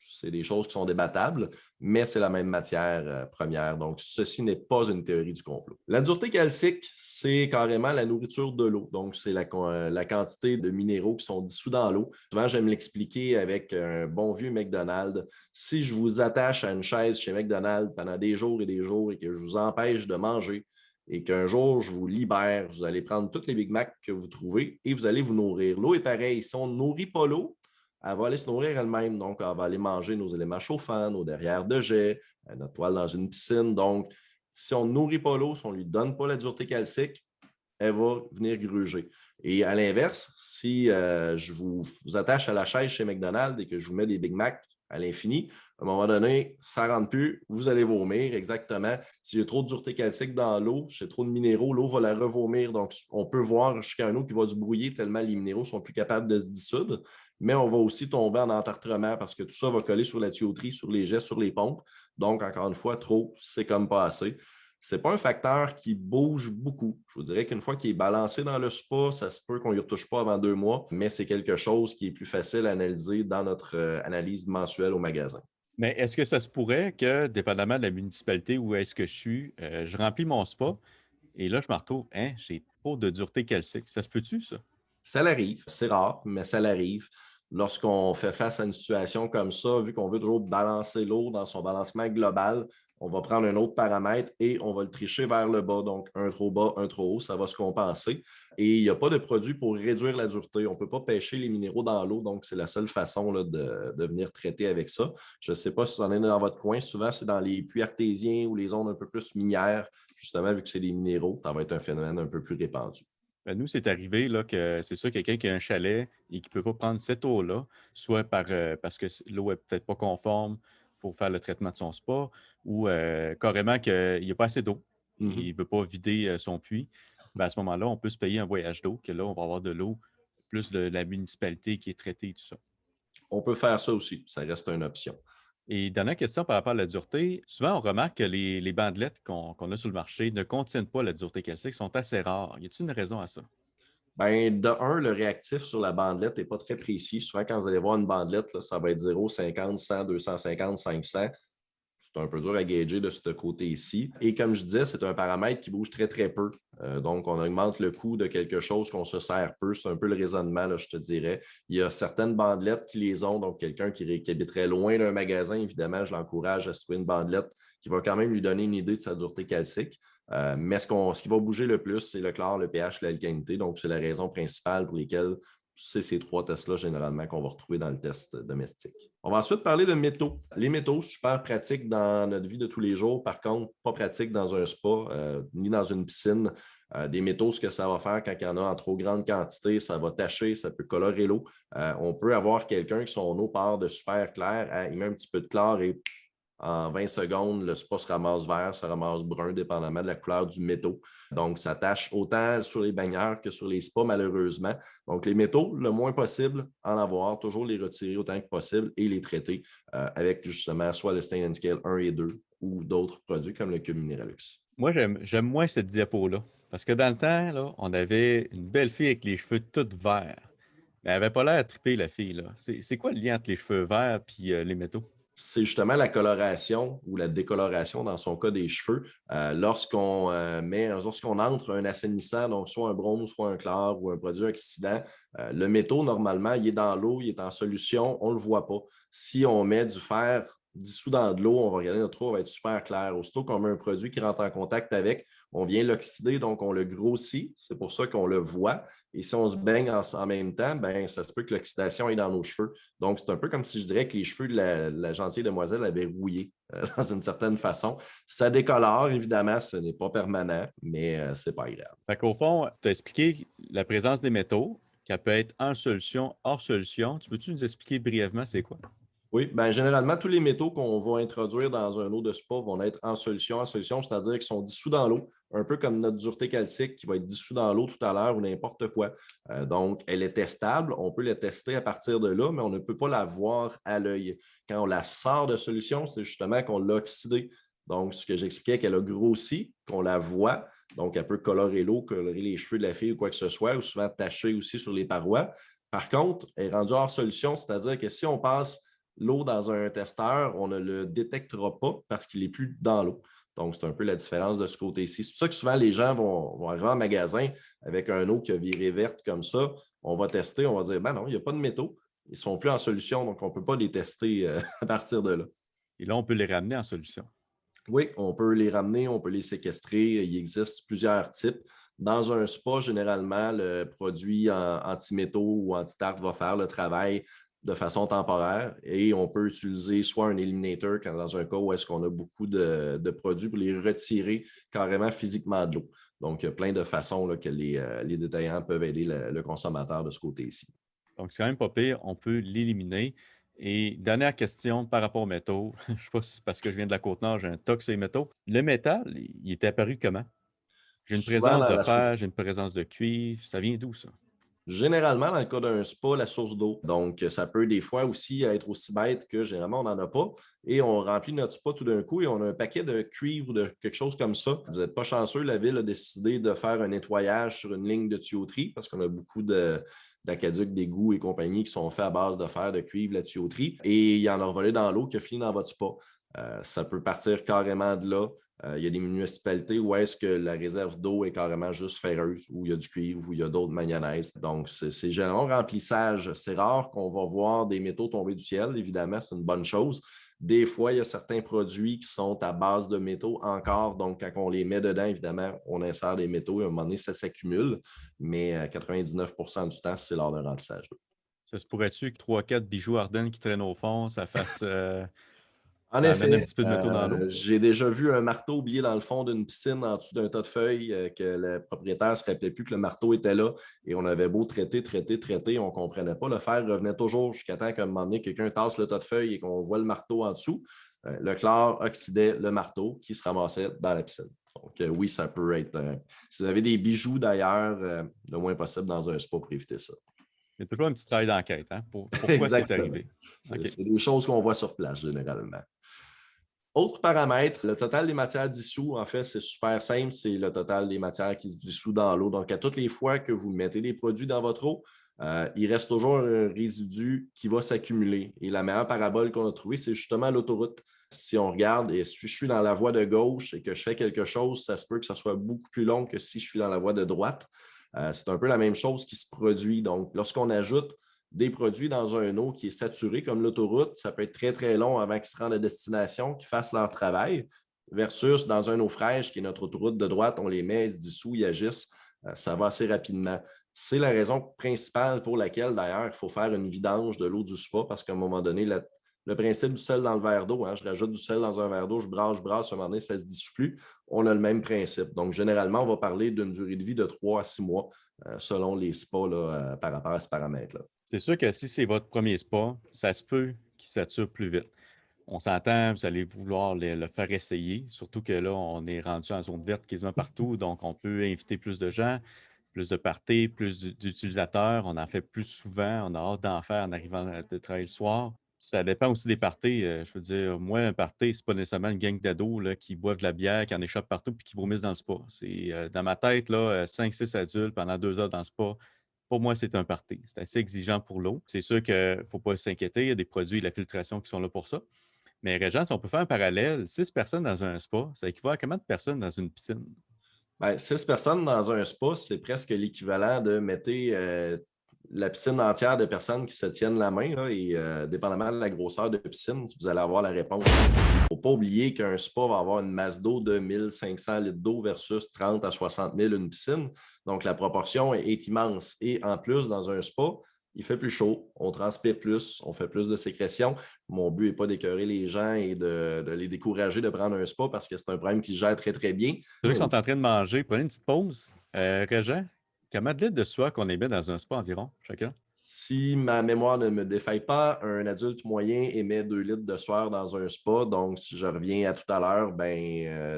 C'est des choses qui sont débattables, mais c'est la même matière première. Donc, ceci n'est pas une théorie du complot. La dureté calcique, c'est carrément la nourriture de l'eau. Donc, c'est la quantité de minéraux qui sont dissous dans l'eau. Souvent, j'aime l'expliquer avec un bon vieux McDonald's. Si je vous attache à une chaise chez McDonald's pendant des jours et des jours et que je vous empêche de manger, et qu'un jour, je vous libère, vous allez prendre toutes les Big Mac que vous trouvez et vous allez vous nourrir. L'eau est pareil. Si on ne nourrit pas l'eau, elle va aller se nourrir elle-même. Donc, elle va aller manger nos éléments chauffants, nos derrières de jet, notre toile dans une piscine. Donc, si on ne nourrit pas l'eau, si on ne lui donne pas la dureté calcique, elle va venir gruger. Et à l'inverse, si je vous attache à la chaise chez McDonald's et que je vous mets des Big Mac à l'infini, à un moment donné, ça ne rentre plus, vous allez vomir, exactement. Si j'ai trop de dureté calcique dans l'eau, j'ai trop de minéraux, l'eau va la revomir. Donc, on peut voir jusqu'à un eau qui va se brouiller tellement les minéraux sont plus capables de se dissoudre. Mais on va aussi tomber en entartrement parce que tout ça va coller sur la tuyauterie, sur les jets, sur les pompes. Donc, encore une fois, trop, c'est comme pas assez. Ce n'est pas un facteur qui bouge beaucoup. Je vous dirais qu'une fois qu'il est balancé dans le spa, ça se peut qu'on n'y retouche pas avant 2 mois, mais c'est quelque chose qui est plus facile à analyser dans notre analyse mensuelle au magasin.
Mais est-ce que ça se pourrait que, dépendamment de la municipalité où est-ce que je suis, je remplis mon spa et là, je me retrouve, hein, j'ai trop de dureté calcique. Ça se peut-tu, ça?
Ça l'arrive, c'est rare, mais ça l'arrive. Lorsqu'on fait face à une situation comme ça, vu qu'on veut toujours balancer l'eau dans son balancement global, on va prendre un autre paramètre et on va le tricher vers le bas. Donc, un trop bas, un trop haut, ça va se compenser. Et il n'y a pas de produit pour réduire la dureté. On ne peut pas pêcher les minéraux dans l'eau, donc c'est la seule façon là, de venir traiter avec ça. Je ne sais pas si vous en êtes dans votre coin. Souvent, c'est dans les puits artésiens ou les zones un peu plus minières, justement, vu que c'est des minéraux, ça va être un phénomène un peu plus répandu.
Ben, nous, c'est arrivé là, que c'est sûr quelqu'un qui a un chalet et qui ne peut pas prendre cette eau-là, soit parce que l'eau est peut-être pas conforme pour faire le traitement de son spa, ou carrément qu'il n'y a pas assez d'eau. Il ne veut pas vider son puits. Ben, à ce moment-là, on peut se payer un voyage d'eau, que là, on va avoir de l'eau, plus de la municipalité qui est traitée et tout ça.
On peut faire ça aussi, ça reste une option.
Et dernière question par rapport à la dureté. Souvent, on remarque que les bandelettes qu'on a sur le marché ne contiennent pas la dureté calcique, sont assez rares. Y a-t-il une raison à ça?
Ben, de un, le réactif sur la bandelette n'est pas très précis. Souvent, quand vous allez voir une bandelette, là, ça va être 0, 50, 100, 250, 500. C'est un peu dur à gager de ce côté-ci. Et comme je disais, c'est un paramètre qui bouge très, très peu. Donc, on augmente le coût de quelque chose qu'on se sert peu. C'est un peu le raisonnement, là, je te dirais. Il y a certaines bandelettes qui les ont. Donc, quelqu'un qui habiterait loin d'un magasin, évidemment, je l'encourage à se trouver une bandelette qui va quand même lui donner une idée de sa dureté calcique. Mais ce qui va bouger le plus, c'est le chlore, le pH, l'alcalinité. Donc, c'est la raison principale pour lesquelles c'est ces 3 tests-là, généralement, qu'on va retrouver dans le test domestique. On va ensuite parler de métaux. Les métaux, super pratiques dans notre vie de tous les jours. Par contre, pas pratiques dans un spa ni dans une piscine. Des métaux, ce que ça va faire quand il y en a en trop grande quantité, ça va tacher, ça peut colorer l'eau. On peut avoir quelqu'un qui son eau part de super clair, il met un petit peu de chlore et en 20 secondes, le spa se ramasse vert, se ramasse brun, dépendamment de la couleur du métaux. Donc, ça tâche autant sur les baigneurs que sur les spas, malheureusement. Donc, les métaux, le moins possible, en avoir, toujours les retirer autant que possible et les traiter avec justement soit le Stain and Scale 1 et 2 ou d'autres produits comme le Cube Mineralux.
Moi, j'aime moins cette diapo-là. Parce que dans le temps, là, on avait une belle fille avec les cheveux tout verts. Mais elle n'avait pas l'air trippée, la fille, là. C'est quoi le lien entre les cheveux verts et les métaux?
C'est justement la coloration ou la décoloration, dans son cas des cheveux. Lorsqu'on entre un assainissant, donc soit un baume, soit un chlore ou un produit oxydant, le métaux, normalement, il est dans l'eau, il est en solution, on ne le voit pas. Si on met du fer dissous dans de l'eau, on va regarder notre eau, va être super clair. Aussitôt qu'on met un produit qui rentre en contact avec, on vient l'oxyder, donc on le grossit. C'est pour ça qu'on le voit. Et si on se baigne en même temps, ben, ça se peut que l'oxydation est dans nos cheveux. Donc, c'est un peu comme si je dirais que les cheveux de la gentille demoiselle avaient rouillé dans une certaine façon. Ça décolore, évidemment, ce n'est pas permanent, mais ce n'est pas agréable.
Fait qu'au fond, tu as expliqué la présence des métaux, qu'elle peut être en solution, hors solution. Tu peux-tu nous expliquer brièvement c'est quoi?
Oui, bien, généralement, tous les métaux qu'on va introduire dans un eau de spa vont être en solution, c'est-à-dire qu'ils sont dissous dans l'eau, un peu comme notre dureté calcique qui va être dissous dans l'eau tout à l'heure ou n'importe quoi. Donc, elle est testable, on peut la tester à partir de là, mais on ne peut pas la voir à l'œil. Quand on la sort de solution, c'est justement qu'on l'a oxydée. Donc, ce que j'expliquais, qu'elle a grossi, qu'on la voit, donc elle peut colorer l'eau, colorer les cheveux de la fille ou quoi que ce soit, ou souvent tacher aussi sur les parois. Par contre, elle est rendue hors solution, c'est-à-dire que si on passe l'eau dans un testeur, on ne le détectera pas parce qu'il n'est plus dans l'eau. Donc, c'est un peu la différence de ce côté-ci. C'est pour ça que souvent, les gens vont arriver en magasin avec un eau qui a viré verte comme ça. On va tester, on va dire, ben non, il n'y a pas de métaux. Ils ne sont plus en solution, donc on ne peut pas les tester à partir de là.
Et là, on peut les ramener en solution.
Oui, on peut les ramener, on peut les séquestrer. Il existe plusieurs types. Dans un spa, généralement, le produit anti-métaux ou anti-tarte va faire le travail de façon temporaire et on peut utiliser soit un éliminateur quand dans un cas où est-ce qu'on a beaucoup de produits pour les retirer carrément physiquement de l'eau. Donc, il y a plein de façons là, que les détaillants peuvent aider le consommateur de ce côté-ci.
Donc, c'est quand même pas pire, on peut l'éliminer. Et dernière question par rapport aux métaux. Je ne sais pas si c'est parce que je viens de la Côte-Nord, j'ai un toc sur les métaux. Le métal, il est apparu comment? J'ai une
Souvent,
présence
dans
de
la source
fer, j'ai une présence de cuivre. Ça vient d'où, ça?
Généralement, dans le cas d'un spa, la source d'eau. Donc, ça peut des fois aussi être aussi bête que généralement, on n'en a pas. Et on remplit notre spa tout d'un coup et on a un paquet de cuivre ou de quelque chose comme ça. Vous n'êtes pas chanceux, la ville a décidé de faire un nettoyage sur une ligne de tuyauterie parce qu'on a beaucoup d'aqueducs, d'égouts et compagnie qui sont faits à base de fer, de cuivre, la tuyauterie. Et il y en a revolé dans l'eau qui a fini dans votre spa. Ça peut partir carrément de là. Il y a des municipalités où est-ce que la réserve d'eau est carrément juste ferreuse, où il y a du cuivre, où il y a d'autres mayonnaises. Donc, c'est généralement remplissage. C'est rare qu'on va voir des métaux tomber du ciel. Évidemment, c'est une bonne chose. Des fois, il y a certains produits qui sont à base de métaux encore. Donc, quand on les met dedans, évidemment, on insère des métaux et à un moment donné, ça s'accumule. Mais 99% du temps, c'est lors d'un remplissage d'eau.
Ça se pourrait-tu que 3-4 bijoux Ardennes qui traînent au fond, ça fasse.
En
Ça amène un
effet,
petit peu de métaux dans l'eau?
j'ai déjà vu un marteau oublié dans le fond d'une piscine en dessous d'un tas de feuilles que le propriétaire ne se rappelait plus que le marteau était là et on avait beau traiter, on ne comprenait pas. Le fer revenait toujours jusqu'à temps qu'à un moment donné, quelqu'un tasse le tas de feuilles et qu'on voit le marteau en dessous. Le chlore oxydait le marteau qui se ramassait dans la piscine. Donc oui, ça peut être... si vous avez des bijoux d'ailleurs, le moins possible dans un spa pour éviter ça.
Il y a toujours un petit travail d'enquête, hein? Pourquoi c'est
Exactement.
arrivé? OK.
C'est des choses qu'on voit sur place généralement. Autre paramètre, le total des matières dissous, en fait, c'est super simple, c'est le total des matières qui se dissous dans l'eau. Donc, à toutes les fois que vous mettez des produits dans votre eau, il reste toujours un résidu qui va s'accumuler. Et la meilleure parabole qu'on a trouvée, c'est justement l'autoroute. Si on regarde, et si je suis dans la voie de gauche et que je fais quelque chose, ça se peut que ce soit beaucoup plus long que si je suis dans la voie de droite. C'est un peu la même chose qui se produit. Donc, lorsqu'on ajoute des produits dans un eau qui est saturé, comme l'autoroute, ça peut être très, très long avant qu'ils se rendent à destination, qu'ils fassent leur travail, versus dans un eau fraîche, qui est notre autoroute de droite, on les met, ils se dissouent, ils agissent, ça va assez rapidement. C'est la raison principale pour laquelle, d'ailleurs, il faut faire une vidange de l'eau du spa, parce qu'à un moment donné, le principe du sel dans le verre d'eau, je rajoute du sel dans un verre d'eau, je brasse, à un moment donné, ça ne se dissout plus. On a le même principe. Donc, généralement, on va parler d'une durée de vie de 3 à 6 mois selon les spas par rapport à ce paramètre-là.
C'est sûr que si c'est votre premier spa, ça se peut qu'il sature plus vite. On s'entend, vous allez vouloir le faire essayer, surtout que là, on est rendu en zone verte quasiment partout, donc on peut inviter plus de gens, plus de parties, plus d'utilisateurs. On en fait plus souvent, on a hâte d'en faire en arrivant de travailler le soir. Ça dépend aussi des parties. Je veux dire, moi, un party, c'est pas nécessairement une gang d'ados là, qui boivent de la bière, qui en échappent partout puis qui vomissent dans le spa. C'est dans ma tête, là, 5-6 adultes pendant 2 heures dans le spa. Pour moi, c'est un party. C'est assez exigeant pour l'eau. C'est sûr qu'il ne faut pas s'inquiéter. Il y a des produits de la filtration qui sont là pour ça. Mais Régent, si on peut faire un parallèle, 6 personnes dans un spa, ça équivaut à combien de personnes dans une piscine?
Ben, 6 personnes dans un spa, c'est presque l'équivalent de mettre la piscine entière de personnes qui se tiennent la main. Là, et dépendamment de la grosseur de piscine, vous allez avoir la réponse. Il ne faut pas oublier qu'un spa va avoir une masse d'eau de 1500 litres d'eau versus 30 à 60 000 une piscine. Donc, la proportion est immense. Et en plus, dans un spa, il fait plus chaud, on transpire plus, on fait plus de sécrétions. Mon but n'est pas d'écœurer les gens et de les décourager de prendre un spa parce que c'est un problème qui se gère très, très bien.
Ceux qui sont en train de manger, prenez une petite pause. Régent, combien de litres de sueur qu'on émet dans un spa environ, chacun?
Si ma mémoire ne me défaille pas, un adulte moyen émet 2 litres de sueur dans un spa. Donc, si je reviens à tout à l'heure,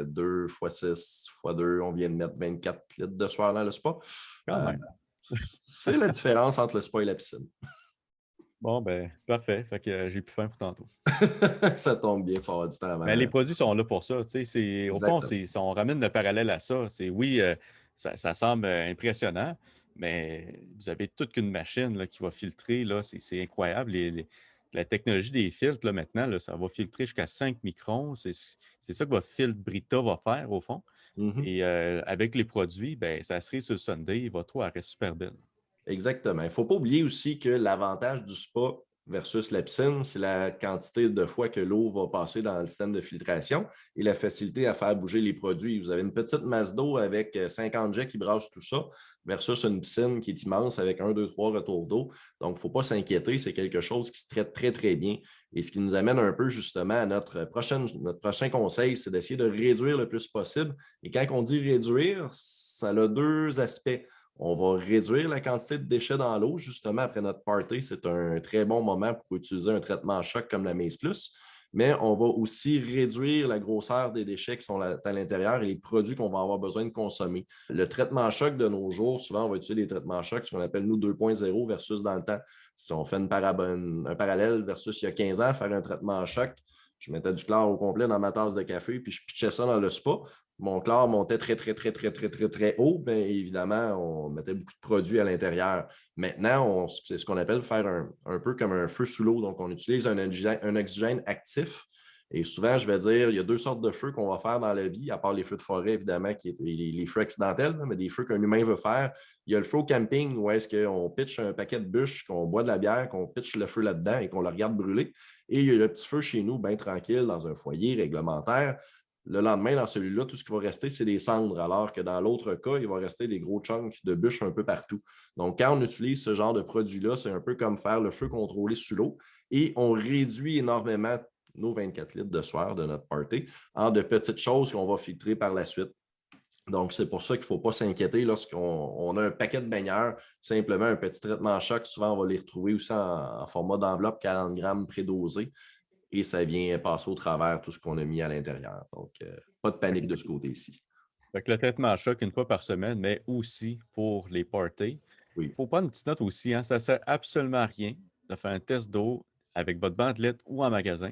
2 fois 6 fois 2, on vient de mettre 24 litres de sueur dans le spa.
Quand même.
C'est la différence entre le spa et la piscine.
Bon, ben, parfait. Fait que j'ai plus faim pour tantôt.
Ça tombe bien, tu vas avoir du temps avant.
Mais les produits sont là pour ça. Au fond,
Exactement.
si on ramène le parallèle à ça, oui, ça semble impressionnant, mais vous avez toute qu'une machine là, qui va filtrer. Là, c'est incroyable. La technologie des filtres, là, maintenant, là, ça va filtrer jusqu'à 5 microns. C'est ça que votre filtre Brita va faire, au fond.
Mhm.
Et avec les produits, ben, ça serait sur le Sunday, votre eau elle reste super belle.
Exactement. Il ne faut pas oublier aussi que l'avantage du spa versus la piscine, c'est la quantité de fois que l'eau va passer dans le système de filtration et la facilité à faire bouger les produits. Vous avez une petite masse d'eau avec 50 jets qui brassent tout ça versus une piscine qui est immense avec 1, 2, 3 retours d'eau. Donc, il ne faut pas s'inquiéter. C'est quelque chose qui se traite très, très bien. Et ce qui nous amène un peu justement à notre prochain conseil, c'est d'essayer de réduire le plus possible. Et quand on dit réduire, ça a deux aspects. On va réduire la quantité de déchets dans l'eau, justement, après notre party. C'est un très bon moment pour utiliser un traitement à choc comme la Maze Plus. Mais on va aussi réduire la grosseur des déchets qui sont à l'intérieur et les produits qu'on va avoir besoin de consommer. Le traitement à choc de nos jours, souvent, on va utiliser des traitements à choc, ce qu'on appelle nous 2.0 versus dans le temps. Si on fait un parallèle versus il y a 15 ans, faire un traitement à choc, je mettais du chlore au complet dans ma tasse de café, puis je pitchais ça dans le spa. Mon chlore montait très, très, très, très, très, très, très haut. Bien évidemment, on mettait beaucoup de produits à l'intérieur. Maintenant, c'est ce qu'on appelle faire un peu comme un feu sous l'eau. Donc, on utilise un oxygène actif. Et souvent, je vais dire, il y a deux sortes de feux qu'on va faire dans la vie, à part les feux de forêt, évidemment, qui est les feux accidentels, mais des feux qu'un humain veut faire. Il y a le feu au camping où est-ce qu'on pitch un paquet de bûches, qu'on boit de la bière, qu'on pitch le feu là-dedans et qu'on le regarde brûler. Et il y a le petit feu chez nous, bien tranquille, dans un foyer réglementaire. Le lendemain, dans celui-là, tout ce qui va rester, c'est des cendres, alors que dans l'autre cas, il va rester des gros chunks de bûches un peu partout. Donc, quand on utilise ce genre de produit-là, c'est un peu comme faire le feu contrôlé sous l'eau et on réduit énormément nos 24 litres de sueur de notre party en de petites choses qu'on va filtrer par la suite. Donc, c'est pour ça qu'il ne faut pas s'inquiéter lorsqu'on a un paquet de baigneurs, simplement un petit traitement à choc. Souvent, on va les retrouver aussi en format d'enveloppe 40 grammes prédosé et ça vient passer au travers tout ce qu'on a mis à l'intérieur. Donc, pas de panique de ce côté-ci.
Fait que le traitement à choc une fois par semaine, mais aussi pour les parties. Il
Oui.
faut prendre une petite note aussi, hein, ça ne sert absolument à rien de faire un test d'eau avec votre bandelette ou en magasin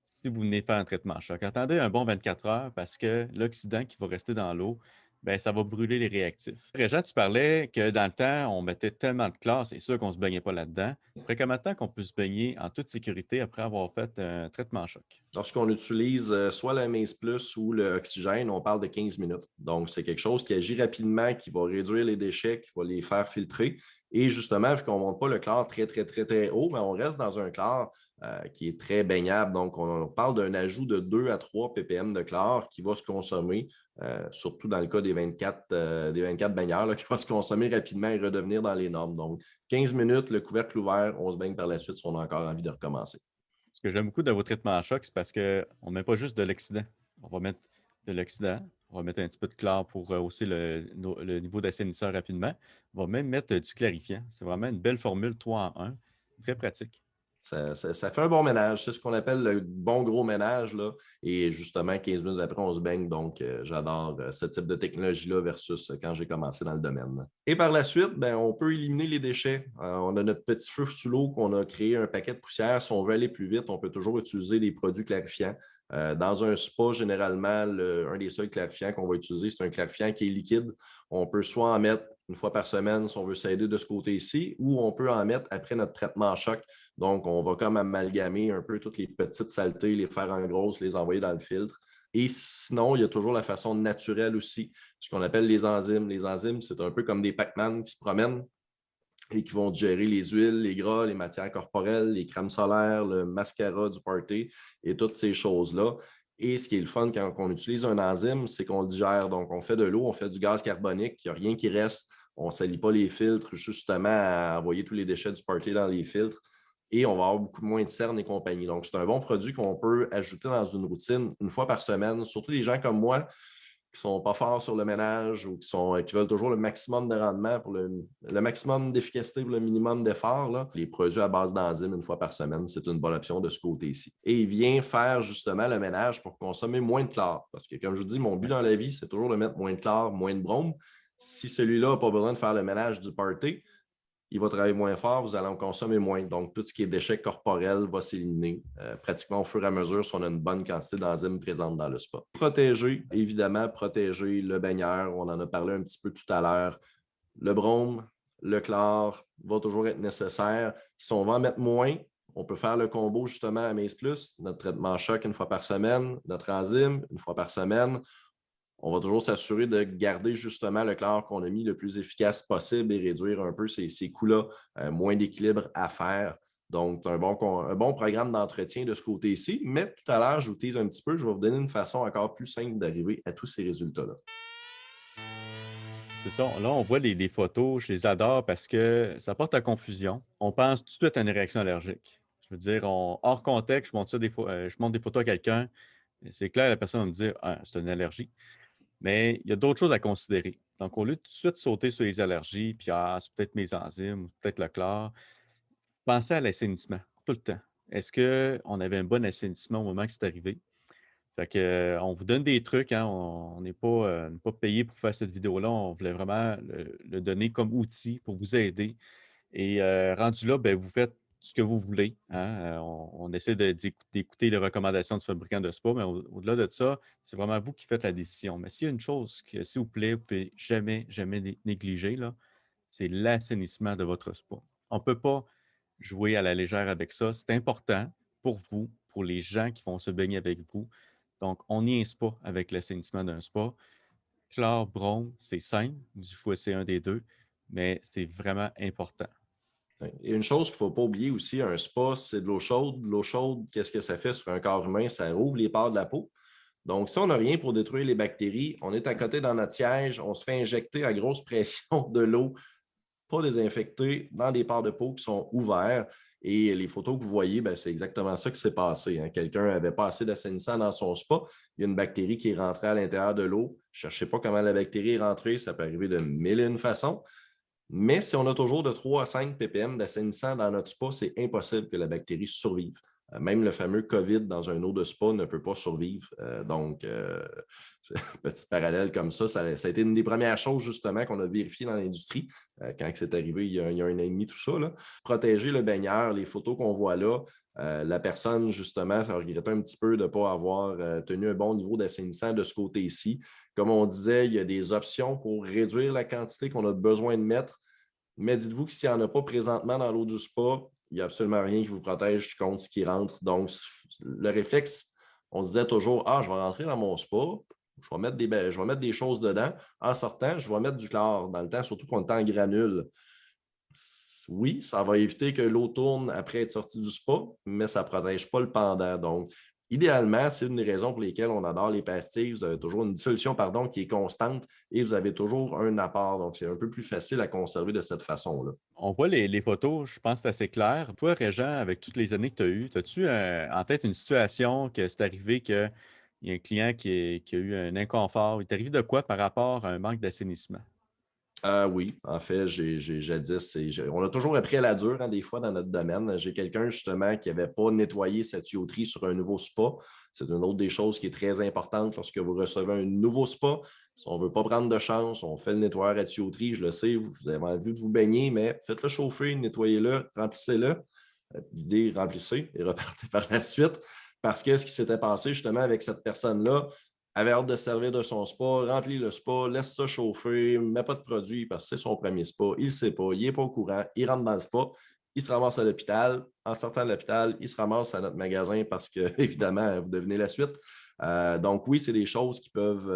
si vous venez faire un traitement à choc. Attendez un bon 24 heures parce que l'oxydant qui va rester dans l'eau, ben, ça va brûler les réactifs. Régent, tu parlais que dans le temps, on mettait tellement de chlore, c'est sûr qu'on ne se baignait pas là-dedans. Après combien de temps qu'on peut se baigner en toute sécurité après avoir fait un traitement à choc?
Lorsqu'on utilise soit la Maze Plus ou l'oxygène, on parle de 15 minutes. Donc, c'est quelque chose qui agit rapidement, qui va réduire les déchets, qui va les faire filtrer. Et justement, vu qu'on ne monte pas le chlore très, très, très, très haut, mais on reste dans un chlore qui est très baignable. Donc, on parle d'un ajout de 2 à 3 ppm de chlore qui va se consommer, surtout dans le cas des 24 baigneurs, là, qui va se consommer rapidement et redevenir dans les normes. Donc, 15 minutes, le couvercle ouvert, on se baigne par la suite si on a encore envie de recommencer.
Ce que j'aime beaucoup de vos traitements à choc, c'est parce qu'on ne met pas juste de l'oxydant. On va mettre de l'oxydant, on va mettre un petit peu de chlore pour hausser le niveau d'assainisseur rapidement. On va même mettre du clarifiant. C'est vraiment une belle formule 3 en 1. Très pratique.
Ça fait un bon ménage. C'est ce qu'on appelle le bon gros ménage. Là. Et justement, 15 minutes après, on se baigne. Donc, j'adore ce type de technologie-là versus quand j'ai commencé dans le domaine. Et par la suite, ben, on peut éliminer les déchets. On a notre petit feu sous l'eau qu'on a créé un paquet de poussière. Si on veut aller plus vite, on peut toujours utiliser des produits clarifiants. Dans un spa, généralement, un des seuls clarifiants qu'on va utiliser, c'est un clarifiant qui est liquide. On peut soit en mettre une fois par semaine si on veut s'aider de ce côté-ci, ou on peut en mettre après notre traitement choc. Donc, on va comme amalgamer un peu toutes les petites saletés, les faire en grosse, les envoyer dans le filtre. Et sinon, il y a toujours la façon naturelle aussi, ce qu'on appelle les enzymes. Les enzymes, c'est un peu comme des Pac-Man qui se promènent et qui vont digérer les huiles, les gras, les matières corporelles, les crèmes solaires, le mascara du party et toutes ces choses-là. Et ce qui est le fun quand on utilise un enzyme, c'est qu'on le digère. Donc, on fait de l'eau, on fait du gaz carbonique, il n'y a rien qui reste. On ne salit pas les filtres justement à envoyer tous les déchets du party dans les filtres. Et on va avoir beaucoup moins de cernes et compagnie. Donc, c'est un bon produit qu'on peut ajouter dans une routine une fois par semaine. Surtout les gens comme moi qui ne sont pas forts sur le ménage ou qui veulent toujours le maximum de rendement pour le maximum d'efficacité pour le minimum d'effort. Là. Les produits à base d'enzymes une fois par semaine, c'est une bonne option de ce côté-ci. Et il vient faire justement le ménage pour consommer moins de chlore. Parce que, comme je vous dis, mon but dans la vie, c'est toujours de mettre moins de chlore, moins de brome. Si celui-là n'a pas besoin de faire le ménage du party, il va travailler moins fort, vous allez en consommer moins. Donc, tout ce qui est déchets corporels va s'éliminer pratiquement au fur et à mesure si on a une bonne quantité d'enzymes présentes dans le spa. Protéger, évidemment, protéger le baigneur. On en a parlé un petit peu tout à l'heure. Le brome, le chlore va toujours être nécessaire. Si on va en mettre moins, on peut faire le combo justement à Maze Plus, notre traitement choc une fois par semaine, notre enzyme une fois par semaine. On va toujours s'assurer de garder justement le chlore qu'on a mis le plus efficace possible et réduire un peu ces coûts-là, moins d'équilibre à faire. Donc, un bon programme d'entretien de ce côté-ci. Mais tout à l'heure, je vous tease un petit peu, je vais vous donner une façon encore plus simple d'arriver à tous ces résultats-là.
C'est ça. Là, on voit les photos, je les adore parce que ça porte à confusion. On pense tout de suite à une réaction allergique. Je veux dire, hors contexte, je montre des photos à quelqu'un, c'est clair, la personne va me dire ah, c'est une allergie. Mais il y a d'autres choses à considérer. Donc, au lieu de tout de suite sauter sur les allergies, puis ah, c'est peut-être mes enzymes, ou peut-être le chlore, pensez à l'assainissement tout le temps. Est-ce qu'on avait un bon assainissement au moment que c'est arrivé? Fait que, on vous donne des trucs, hein, on n'est pas payé pour faire cette vidéo-là. On voulait vraiment le donner comme outil pour vous aider. Et rendu là, ben, vous faites ce que vous voulez. Hein. On essaie d'écouter les recommandations du fabricant de spa, mais au-delà de ça, c'est vraiment vous qui faites la décision. Mais s'il y a une chose que, s'il vous plaît, vous ne pouvez jamais, jamais négliger, là, c'est l'assainissement de votre spa. On ne peut pas jouer à la légère avec ça. C'est important pour vous, pour les gens qui vont se baigner avec vous. Donc, on n'y est pas avec l'assainissement d'un spa. Chlore, brome, c'est simple. Vous choisissez un des deux, mais c'est vraiment important.
Et une chose qu'il ne faut pas oublier aussi, un spa, c'est de l'eau chaude. L'eau chaude, qu'est-ce que ça fait sur un corps humain? Ça ouvre les pores de la peau. Donc, si on n'a rien pour détruire les bactéries, on est à côté dans notre siège, on se fait injecter à grosse pression de l'eau pas désinfectés dans des pores de peau qui sont ouverts. Et les photos que vous voyez, ben, c'est exactement ça qui s'est passé. Hein. Quelqu'un n'avait pas assez d'assainissant dans son spa. Il y a une bactérie qui est rentrée à l'intérieur de l'eau. Ne cherchez pas comment la bactérie est rentrée. Ça peut arriver de mille et une façons. Mais si on a toujours de 3 à 5 ppm d'assainissant dans notre spa, c'est impossible que la bactérie survive. Même le fameux COVID dans un eau de spa ne peut pas survivre. Donc, petit parallèle comme ça a été une des premières choses justement qu'on a vérifié dans l'industrie quand c'est arrivé il y a un an et demi, tout ça. Là. Protéger le baigneur, les photos qu'on voit là, la personne, justement, ça regrette un petit peu de ne pas avoir tenu un bon niveau d'assainissant de ce côté-ci. Comme on disait, il y a des options pour réduire la quantité qu'on a besoin de mettre. Mais dites-vous que s'il n'y en a pas présentement dans l'eau du spa, il n'y a absolument rien qui vous protège contre ce qui rentre. Donc, le réflexe, on se disait toujours ah, je vais rentrer dans mon spa, je vais mettre des choses dedans. En sortant, je vais mettre du chlore dans le temps, surtout qu'on est en granule. Oui, ça va éviter que l'eau tourne après être sortie du spa, mais ça ne protège pas le pendant. Donc, idéalement, c'est une des raisons pour lesquelles on adore les pastilles. Vous avez toujours une dissolution qui est constante et vous avez toujours un apport. Donc, c'est un peu plus facile à conserver de cette façon-là.
On voit les photos, je pense que c'est assez clair. Toi, Régent, avec toutes les années que tu as eues, as-tu en tête une situation que c'est arrivé qu'il y a un client qui a eu un inconfort? Il est arrivé de quoi par rapport à un manque d'assainissement?
Oui, en fait, jadis, on a toujours appris à la dure, hein, des fois, dans notre domaine. J'ai quelqu'un, justement, qui n'avait pas nettoyé sa tuyauterie sur un nouveau spa. C'est une autre des choses qui est très importante lorsque vous recevez un nouveau spa. Si on ne veut pas prendre de chance, on fait le nettoyage à tuyauterie. Je le sais, vous avez envie de vous baigner, mais faites-le chauffer, nettoyez-le, remplissez-le, videz, remplissez et repartez par la suite. Parce que ce qui s'était passé, justement, avec cette personne-là, avait hâte de se servir de son spa, remplit le spa, laisse ça chauffer, ne met pas de produit parce que c'est son premier spa, il ne sait pas, il n'est pas au courant, il rentre dans le spa, il se ramasse à l'hôpital. En sortant de l'hôpital, il se ramasse à notre magasin parce que, évidemment, vous devinez la suite. Donc, oui, c'est des choses qui peuvent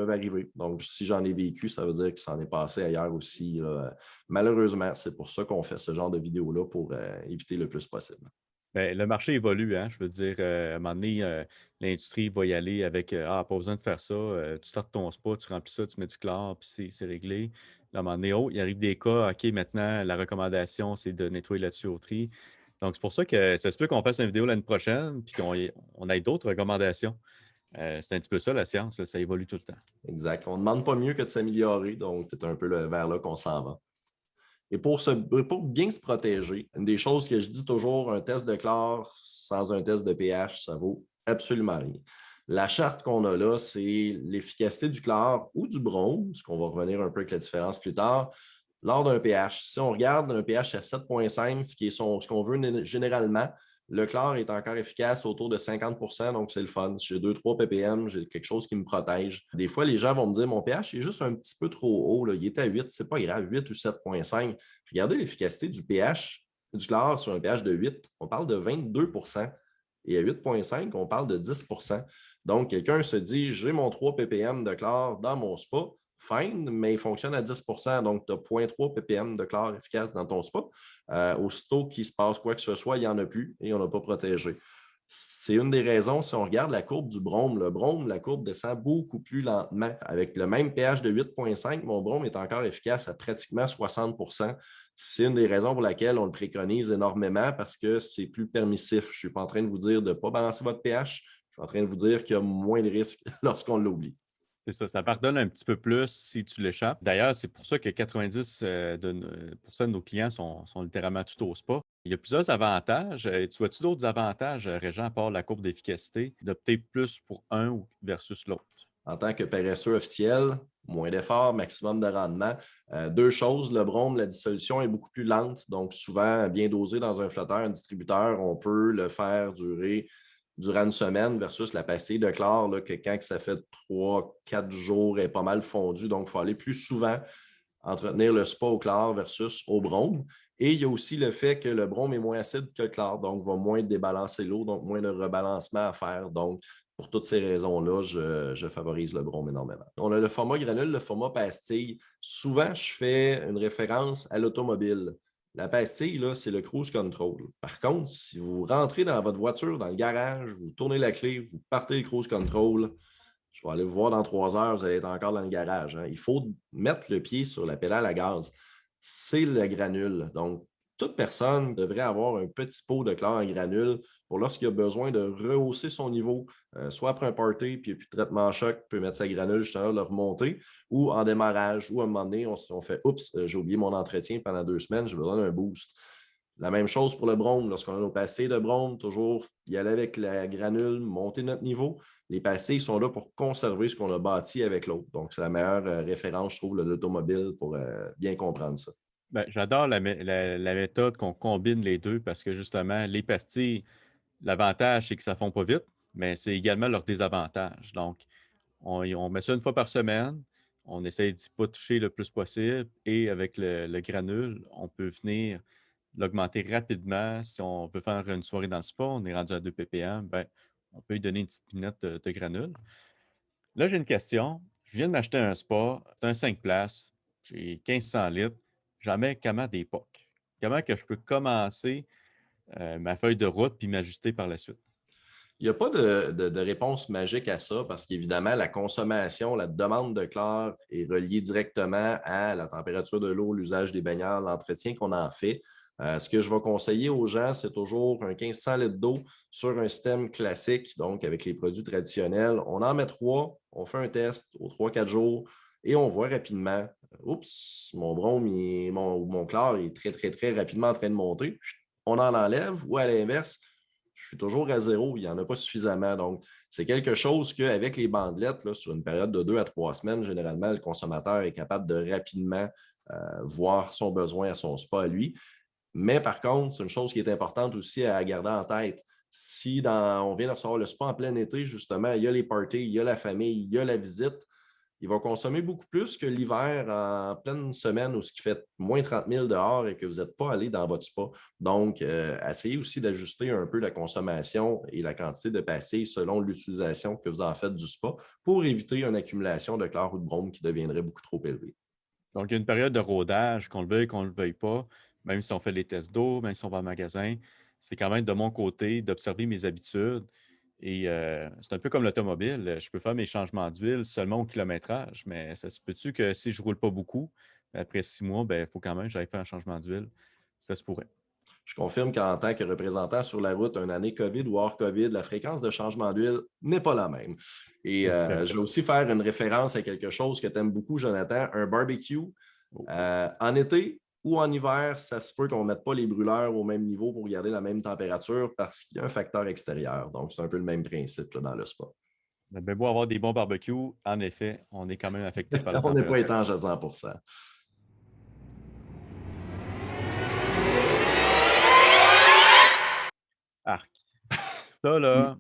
arriver. Donc, si j'en ai vécu, ça veut dire que ça en est passé ailleurs aussi, là. Malheureusement, c'est pour ça qu'on fait ce genre de vidéo-là pour éviter le plus possible.
Ben, le marché évolue, hein. Je veux dire, à un moment donné, l'industrie va y aller avec ah, pas besoin de faire ça. Tu startes ton spa, tu remplis ça, tu mets du chlore, puis c'est réglé. Là, à un moment donné, oh, il arrive des cas, OK, maintenant, la recommandation, c'est de nettoyer la tuyauterie. Donc, c'est pour ça que ça se peut qu'on fasse une vidéo l'année prochaine, puis qu'on ait d'autres recommandations. C'est un petit peu ça, la science, là, ça évolue tout le temps.
Exact. On ne demande pas mieux que de s'améliorer. Donc, c'est un peu vers là qu'on s'en va. Et pour bien se protéger, une des choses que je dis toujours, un test de chlore sans un test de pH, ça vaut absolument rien. La charte qu'on a là, c'est l'efficacité du chlore ou du brome, ce qu'on va revenir un peu avec la différence plus tard, lors d'un pH. Si on regarde un pH à 7,5, ce qui est ce qu'on veut généralement, le chlore est encore efficace autour de 50 donc c'est le fun. Si j'ai 2-3 ppm, j'ai quelque chose qui me protège. Des fois, les gens vont me dire mon pH est juste un petit peu trop haut, là. Il est à 8, c'est pas grave, 8 ou 7,5. Regardez l'efficacité du pH du chlore sur un pH de 8, on parle de 22 et à 8,5, on parle de 10. Donc, quelqu'un se dit j'ai mon 3 ppm de chlore dans mon spa, fine, mais il fonctionne à 10 donc tu as 0,3 ppm de chlore efficace dans ton spa. Aussitôt qu'il se passe quoi que ce soit, il n'y en a plus et on n'a pas protégé. C'est une des raisons, si on regarde la courbe du brome, le brome, la courbe descend beaucoup plus lentement. Avec le même pH de 8,5, mon brome est encore efficace à pratiquement 60 C'est une des raisons pour laquelle on le préconise énormément parce que c'est plus permissif. Je ne suis pas en train de vous dire de ne pas balancer votre pH. Je suis en train de vous dire qu'il y a moins de risques lorsqu'on l'oublie.
C'est ça, ça pardonne un petit peu plus si tu l'échappes. D'ailleurs, c'est pour ça que 90 pour cent de nos clients sont littéralement tout au spa. Il y a plusieurs avantages. Tu vois-tu d'autres avantages, Régent, à part la courbe d'efficacité, d'opter plus pour un versus l'autre?
En tant que paresseux officiel, moins d'efforts, maximum de rendement. Deux choses, le brome, la dissolution est beaucoup plus lente. Donc, souvent, bien dosé dans un flotteur, un distributeur, on peut le faire durer durant une semaine versus la pastille de chlore, là, que quand ça fait 3-4 jours, elle est pas mal fondue. Donc, il faut aller plus souvent entretenir le spa au chlore versus au brome. Et il y a aussi le fait que le brome est moins acide que le chlore, donc va moins débalancer l'eau, donc moins de rebalancement à faire. Donc, pour toutes ces raisons-là, je favorise le brome énormément. On a le format granule, le format pastille. Souvent, je fais une référence à l'automobile. La pastille, là, c'est le cruise control. Par contre, si vous rentrez dans votre voiture, dans le garage, vous tournez la clé, vous partez le cruise control, je vais aller vous voir dans 3 heures, vous allez être encore dans le garage, hein. Il faut mettre le pied sur la pédale à gaz. C'est le granule. Donc, toute personne devrait avoir un petit pot de chlore en granule pour lorsqu'il a besoin de rehausser son niveau, soit après un party, puis traitement choc, peut mettre sa granule justement, le remonter, ou en démarrage, ou à un moment donné, on fait oups, j'ai oublié mon entretien pendant 2 semaines, j'ai besoin d'un boost. La même chose pour le brome. Lorsqu'on a nos passés de brome, toujours y aller avec la granule, monter notre niveau. Les passés sont là pour conserver ce qu'on a bâti avec l'autre. Donc, c'est la meilleure référence, je trouve, de l'automobile pour bien comprendre ça.
Ben, j'adore la méthode qu'on combine les deux parce que justement, les pastilles, l'avantage, c'est que ça ne fond pas vite, mais c'est également leur désavantage. Donc, on met ça une fois par semaine, on essaie d'y pas toucher le plus possible et avec le granule, on peut venir l'augmenter rapidement. Si on veut faire une soirée dans le spa, on est rendu à 2 ppm, ben, on peut lui donner une petite pinette de granule. Là, j'ai une question. Je viens de m'acheter un spa, c'est un 5 places, j'ai 1500 litres, j'en mets comment des POC? Comment que je peux commencer ma feuille de route puis m'ajuster par la suite?
Il n'y a pas de réponse magique à ça parce qu'évidemment, la consommation, la demande de chlore est reliée directement à la température de l'eau, l'usage des baigneurs, l'entretien qu'on en fait. Ce que je vais conseiller aux gens, c'est toujours un 1500 litres d'eau sur un système classique, donc avec les produits traditionnels. On en met 3, on fait un test aux 3-4 jours et on voit rapidement, oups, mon brome, mon chlore est très, très, très rapidement en train de monter. On en enlève ou à l'inverse, je suis toujours à zéro, il n'y en a pas suffisamment. Donc, c'est quelque chose qu'avec les bandelettes, là, sur une période de 2 à 3 semaines, généralement, le consommateur est capable de rapidement voir son besoin à son spa à lui. Mais par contre, c'est une chose qui est importante aussi à garder en tête. Si on vient de recevoir le spa en plein été, justement, il y a les parties, il y a la famille, il y a la visite, il va consommer beaucoup plus que l'hiver en pleine semaine où ce qui fait moins 30 000 dehors et que vous n'êtes pas allé dans votre spa. Donc, essayez aussi d'ajuster un peu la consommation et la quantité de pastilles selon l'utilisation que vous en faites du spa pour éviter une accumulation de chlore ou de brome qui deviendrait beaucoup trop élevée.
Donc, il y a une période de rodage, qu'on le veuille, qu'on ne le veuille pas, même si on fait les tests d'eau, même si on va au magasin, c'est quand même de mon côté d'observer mes habitudes. Et c'est un peu comme l'automobile. Je peux faire mes changements d'huile seulement au kilométrage, mais ça se peut-tu que si je ne roule pas beaucoup, après 6 mois, il faut quand même que j'aille faire un changement d'huile. Ça se pourrait.
Je confirme qu'en tant que représentant sur la route, une année COVID ou hors COVID, la fréquence de changement d'huile n'est pas la même. Et je vais aussi faire une référence à quelque chose que tu aimes beaucoup, Jonathan, un barbecue.
Oh.
En été ou en hiver, ça se peut qu'on ne mette pas les brûleurs au même niveau pour garder la même température parce qu'il y a un facteur extérieur. Donc, c'est un peu le même principe là, dans le spa.
Ben, beau avoir des bons barbecues, en effet, on est quand même affecté par la
On n'est pas
température.
étanche à 100%.
Arc. Ça, là,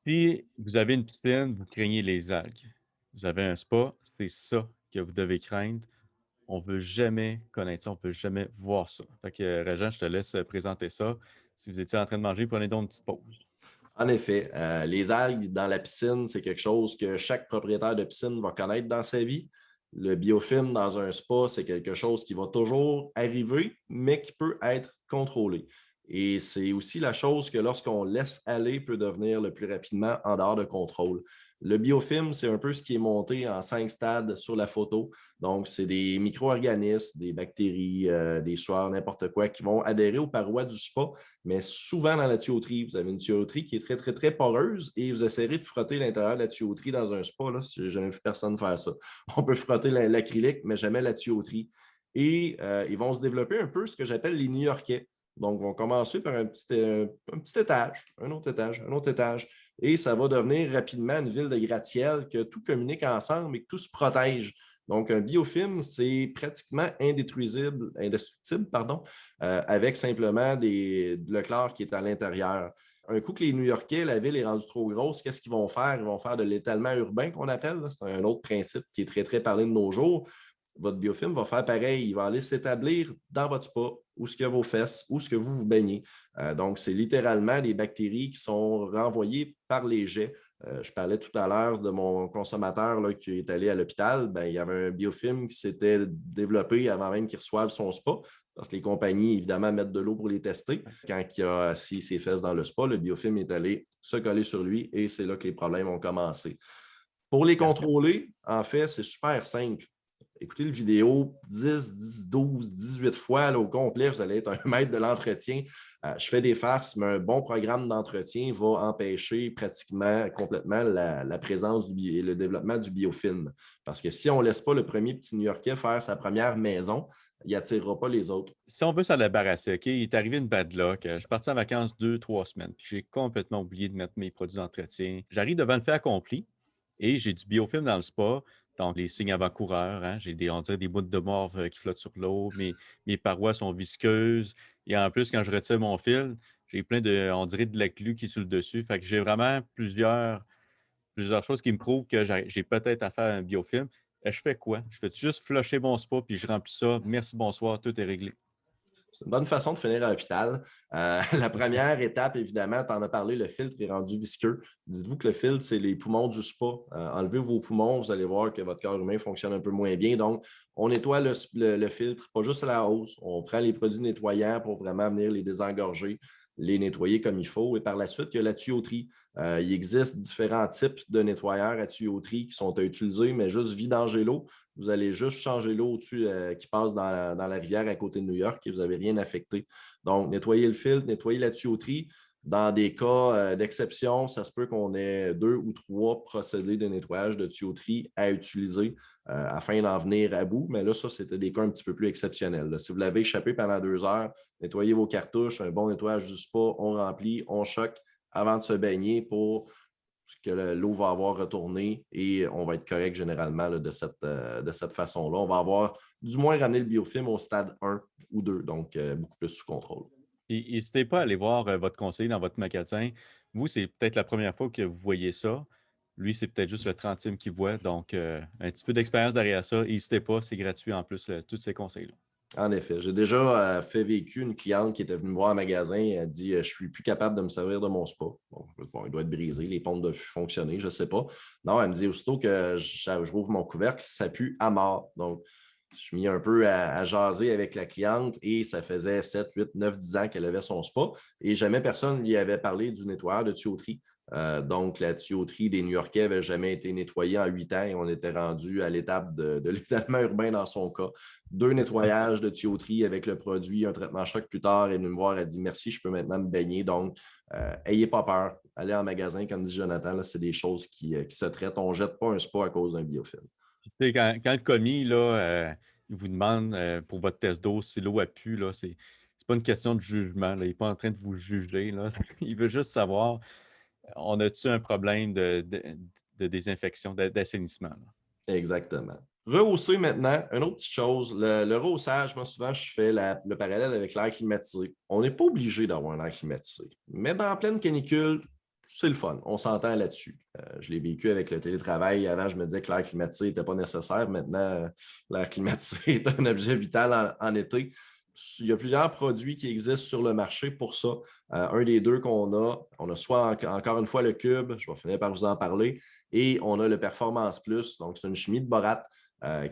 si vous avez une piscine, vous craignez les algues. Vous avez un spa, c'est ça que vous devez craindre. On ne veut jamais connaître ça, on ne veut jamais voir ça. Fait que, Régent, je te laisse présenter ça. Si vous étiez en train de manger, prenez donc une petite pause.
En effet, les algues dans la piscine, c'est quelque chose que chaque propriétaire de piscine va connaître dans sa vie. Le biofilm dans un spa, c'est quelque chose qui va toujours arriver, mais qui peut être contrôlé. Et c'est aussi la chose que lorsqu'on laisse aller, peut devenir le plus rapidement en dehors de contrôle. Le biofilm, c'est un peu ce qui est monté en 5 stades sur la photo. Donc, c'est des micro-organismes, des bactéries, des sueurs, n'importe quoi, qui vont adhérer aux parois du spa, mais souvent dans la tuyauterie. Vous avez une tuyauterie qui est très, très, très poreuse et vous essayerez de frotter l'intérieur de la tuyauterie dans un spa. Là, si j'ai jamais vu personne faire ça. On peut frotter l'acrylique, mais jamais la tuyauterie. Et ils vont se développer un peu ce que j'appelle les New-Yorkais. Donc, on va commencer par un petit étage, un autre étage, un autre étage. Et ça va devenir rapidement une ville de gratte-ciel que tout communique ensemble et que tout se protège. Donc, un biofilm, c'est pratiquement indestructible, pardon, avec simplement le chlore qui est à l'intérieur. Un coup que les New-Yorkais, la ville est rendue trop grosse, qu'est-ce qu'ils vont faire? Ils vont faire de l'étalement urbain qu'on appelle. C'est un autre principe qui est très, très parlé de nos jours. Votre biofilm va faire pareil. Il va aller s'établir dans votre spa, où ce que vos fesses, où ce que vous vous baignez. Donc, c'est littéralement des bactéries qui sont renvoyées par les jets. Je parlais tout à l'heure de mon consommateur là, qui est allé à l'hôpital. Ben, il y avait un biofilm qui s'était développé avant même qu'il reçoive son spa, parce que les compagnies, évidemment, mettent de l'eau pour les tester. Quand il a assis ses fesses dans le spa, le biofilm est allé se coller sur lui et c'est là que les problèmes ont commencé. Pour les contrôler, en fait, c'est super simple. Écoutez le vidéo 10, 12, 18 fois là, au complet, vous allez être un maître de l'entretien. Je fais des farces, mais un bon programme d'entretien va empêcher pratiquement complètement la présence et le développement du biofilm. Parce que si on ne laisse pas le premier petit New-Yorkais faire sa première maison, il n'attirera pas les autres.
Si on veut s'en débarrasser, OK, il est arrivé une bad luck. Je suis parti en vacances 2, 3 semaines, puis j'ai complètement oublié de mettre mes produits d'entretien. J'arrive devant le fait accompli et j'ai du biofilm dans le spa. Donc, les signes avant-coureurs, hein, on dirait des bouts de morve qui flottent sur l'eau. Mes parois sont visqueuses. Et en plus, quand je retire mon fil, j'ai plein on dirait de la glu qui est sur le dessus. Fait que j'ai vraiment plusieurs choses qui me prouvent que j'ai peut-être à faire un biofilm. Je fais quoi? Je fais juste flusher mon spa, puis je remplis ça. Merci, bonsoir, tout est réglé.
C'est une bonne façon de finir à l'hôpital. La première étape, évidemment, tu en as parlé, le filtre est rendu visqueux. Dites-vous que le filtre, c'est les poumons du spa. Enlevez vos poumons, vous allez voir que votre corps humain fonctionne un peu moins bien. Donc, on nettoie le filtre, pas juste à la hausse. On prend les produits nettoyants pour vraiment venir les désengorger, les nettoyer comme il faut. Et par la suite, il y a la tuyauterie. Il existe différents types de nettoyeurs à tuyauterie qui sont à utiliser, mais juste vidanger l'eau. Vous allez juste changer l'eau au-dessus qui passe dans la rivière à côté de New York et vous n'avez rien affecté. Donc, nettoyer le filtre, nettoyer la tuyauterie. Dans des cas d'exception, ça se peut qu'on ait 2 ou 3 procédés de nettoyage de tuyauterie à utiliser afin d'en venir à bout. Mais là, ça, c'était des cas un petit peu plus exceptionnels. Là, si vous l'avez échappé pendant 2 heures, nettoyez vos cartouches, un bon nettoyage du spa, on remplit, on choque avant de se baigner pour que l'eau va avoir retourné et on va être correct généralement là, de cette façon-là. On va avoir du moins ramené le biofilm au stade 1 ou 2, donc beaucoup plus sous contrôle.
Et n'hésitez pas à aller voir votre conseiller dans votre magasin. Vous, c'est peut-être la première fois que vous voyez ça. Lui, c'est peut-être juste le 30e qu'il voit. Donc, un petit peu d'expérience derrière ça. N'hésitez pas, c'est gratuit en plus, tous ces conseils-là.
En effet, j'ai déjà fait vécu une cliente qui était venue me voir en magasin. Elle a dit je suis plus capable de me servir de mon spa. Bon, il doit être brisé, les pompes doivent fonctionner, je ne sais pas. Non, elle me dit aussitôt que je rouvre mon couvercle, ça pue à mort. Donc, je suis mis un peu à jaser avec la cliente et ça faisait 7, 8, 9, 10 ans qu'elle avait son spa et jamais personne ne lui avait parlé du nettoyeur de tuyauterie. Donc, la tuyauterie des New-Yorkais n'avait jamais été nettoyée en 8 ans et on était rendu à l'étape de l'étalement urbain dans son cas. 2 nettoyages de tuyauterie avec le produit, un traitement choc plus tard. Elle est venue me voir, elle a dit merci, je peux maintenant me baigner. Donc, ayez pas peur. Allez en magasin, comme dit Jonathan, c'est des choses qui se traitent. On ne jette pas un spa à cause d'un biofilm.
Tu sais, quand le commis, là, il vous demande pour votre test d'eau si l'eau a pu, là, c'est pas une question de jugement. Là. Il n'est pas en train de vous juger. Là. Il veut juste savoir, on a-tu un problème de désinfection, d'assainissement? Là?
Exactement. Rehausser maintenant, une autre petite chose, le rehaussage, moi souvent je fais le parallèle avec l'air climatisé. On n'est pas obligé d'avoir un air climatisé, mais dans pleine canicule, c'est le fun, on s'entend là-dessus. Je l'ai vécu avec le télétravail. Avant, je me disais que l'air climatisé n'était pas nécessaire. Maintenant, l'air climatisé est un objet vital en été. Il y a plusieurs produits qui existent sur le marché pour ça. Un des deux on a soit encore une fois le Cube, je vais finir par vous en parler, et on a le Performance Plus. Donc, c'est une chimie de borate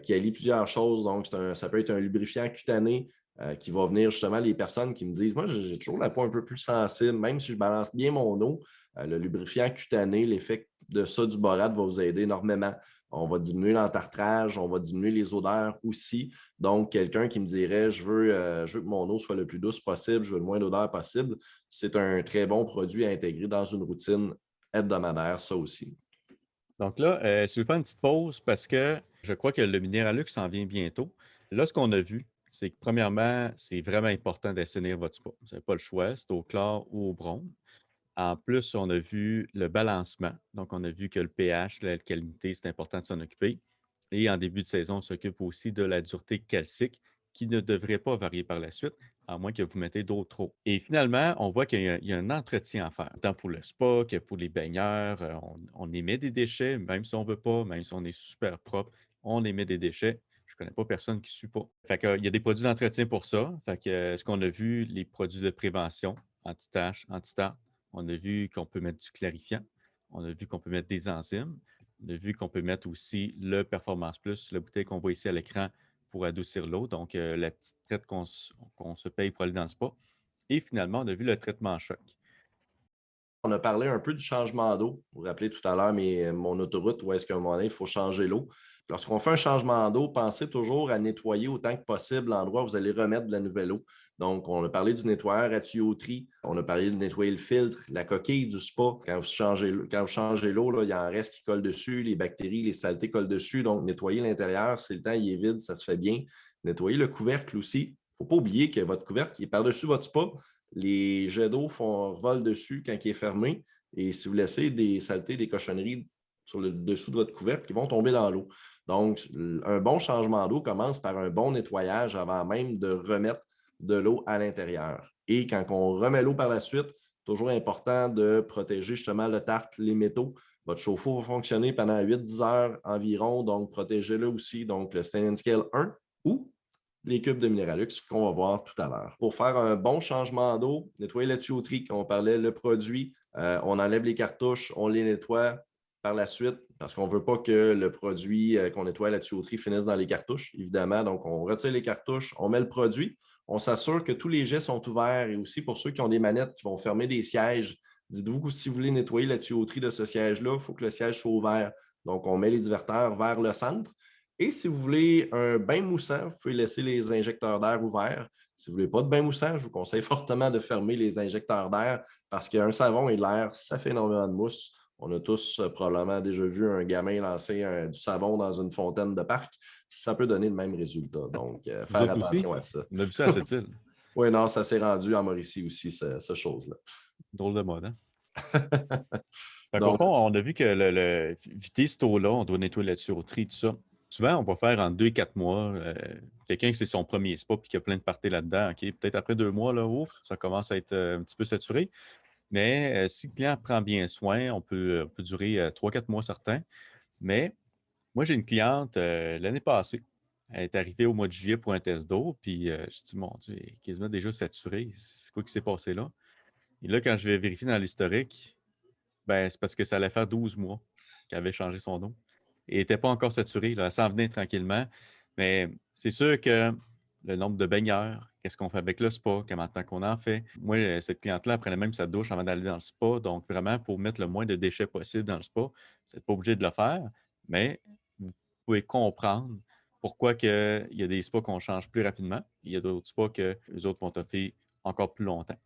qui allie plusieurs choses. Donc, ça peut être un lubrifiant cutané qui va venir justement les personnes qui me disent moi, j'ai toujours la peau un peu plus sensible, même si je balance bien mon eau. Le lubrifiant cutané, l'effet de ça du borate va vous aider énormément. On va diminuer l'entartrage, on va diminuer les odeurs aussi. Donc, quelqu'un qui me dirait je veux que mon eau soit le plus douce possible, je veux le moins d'odeur possible, c'est un très bon produit à intégrer dans une routine hebdomadaire, ça aussi.
Donc là, je vais faire une petite pause parce que je crois que le Minéralux s'en vient bientôt. Là, ce qu'on a vu, c'est que premièrement, c'est vraiment important d'assainir votre spa. Vous n'avez pas le choix, c'est au chlore ou au bronze. En plus, on a vu le balancement. Donc, on a vu que le pH, l'alcalinité, c'est important de s'en occuper. Et en début de saison, on s'occupe aussi de la dureté calcique qui ne devrait pas varier par la suite, à moins que vous mettez d'autres eaux. Et finalement, on voit qu'il y a un entretien à faire, tant pour le spa que pour les baigneurs. On émet des déchets, même si on ne veut pas, même si on est super propre, on émet des déchets. Je ne connais pas personne qui ne suit pas. Fait que, il y a des produits d'entretien pour ça. Fait que, ce qu'on a vu, les produits de prévention, anti-taches, anti-tartre, on a vu qu'on peut mettre du clarifiant. On a vu qu'on peut mettre des enzymes. On a vu qu'on peut mettre aussi le Performance Plus, la bouteille qu'on voit ici à l'écran pour adoucir l'eau. Donc, la petite traite qu'on se paye pour aller dans le spa. Et finalement, on a vu le traitement choc.
On a parlé un peu du changement d'eau. Vous vous rappelez tout à l'heure mon autoroute où est-ce qu'à un moment donné, il faut changer l'eau. Lorsqu'on fait un changement d'eau, pensez toujours à nettoyer autant que possible l'endroit où vous allez remettre de la nouvelle eau. Donc, on a parlé du nettoyeur à tuyauterie, on a parlé de nettoyer le filtre, la coquille du spa. Quand vous changez l'eau, là, il y en reste qui colle dessus, les bactéries, les saletés collent dessus. Donc, nettoyer l'intérieur, si le temps il est vide, ça se fait bien. Nettoyer le couvercle aussi. Il ne faut pas oublier que votre couvercle qui est par-dessus votre spa, les jets d'eau volent dessus quand il est fermé. Et si vous laissez des saletés, des cochonneries sur le dessous de votre couvercle, ils vont tomber dans l'eau. Donc, un bon changement d'eau commence par un bon nettoyage avant même de remettre de l'eau à l'intérieur. Et quand on remet l'eau par la suite, toujours important de protéger justement le tartre, les métaux. Votre chauffe-eau va fonctionner pendant 8-10 heures environ, donc protégez-le aussi. Donc, le Stain Scale 1 ou les cubes de Minéralux qu'on va voir tout à l'heure. Pour faire un bon changement d'eau, nettoyer la tuyauterie, quand on parlait le produit, on enlève les cartouches, on les nettoie par la suite parce qu'on ne veut pas que le produit qu'on nettoie à la tuyauterie finisse dans les cartouches, évidemment. Donc, on retire les cartouches, on met le produit, on s'assure que tous les jets sont ouverts et aussi pour ceux qui ont des manettes qui vont fermer des sièges, dites-vous que si vous voulez nettoyer la tuyauterie de ce siège-là, il faut que le siège soit ouvert. Donc, on met les diverteurs vers le centre. Et si vous voulez un bain moussant, vous pouvez laisser les injecteurs d'air ouverts. Si vous ne voulez pas de bain moussant, je vous conseille fortement de fermer les injecteurs d'air parce qu'un savon et de l'air, ça fait énormément de mousse. On a tous probablement déjà vu un gamin lancer du savon dans une fontaine de parc. Ça peut donner le même résultat. Donc,
Vous
faire
autres aussi?
attention à ça.
On a vu ça à cette île.
Oui, non, ça s'est rendu en Mauricie aussi, ce chose-là.
Drôle de mode, hein? Fait qu'au
Donc,
fond, on a vu que éviter cette eau-là, on doit nettoyer la tuyauterie, tout ça. Souvent, on va faire en 2 4 mois. Quelqu'un que c'est son premier spa puis qui a plein de parties là-dedans, OK, peut-être après 2 mois, là, ouf, ça commence à être un petit peu saturé. Mais si le client prend bien soin, on peut durer 3 4 mois certains. Mais moi, j'ai une cliente l'année passée. Elle est arrivée au mois de juillet pour un test d'eau, puis je dis, mon Dieu, elle est quasiment déjà saturée. C'est quoi qui s'est passé là? Et là, quand je vais vérifier dans l'historique, ben, c'est parce que ça allait faire 12 mois qu'elle avait changé son eau. Et elle n'était pas encore saturée, là, elle s'en venait tranquillement. Mais c'est sûr que le nombre de baigneurs, qu'est-ce qu'on fait avec le spa, combien de temps qu'on en fait. Moi, cette cliente-là, elle prenait même sa douche avant d'aller dans le spa. Donc, vraiment, pour mettre le moins de déchets possible dans le spa, vous n'êtes pas obligé de le faire, mais vous pouvez comprendre pourquoi il y a des spas qu'on change plus rapidement. Il y a d'autres spas que les autres vont toffer encore plus longtemps.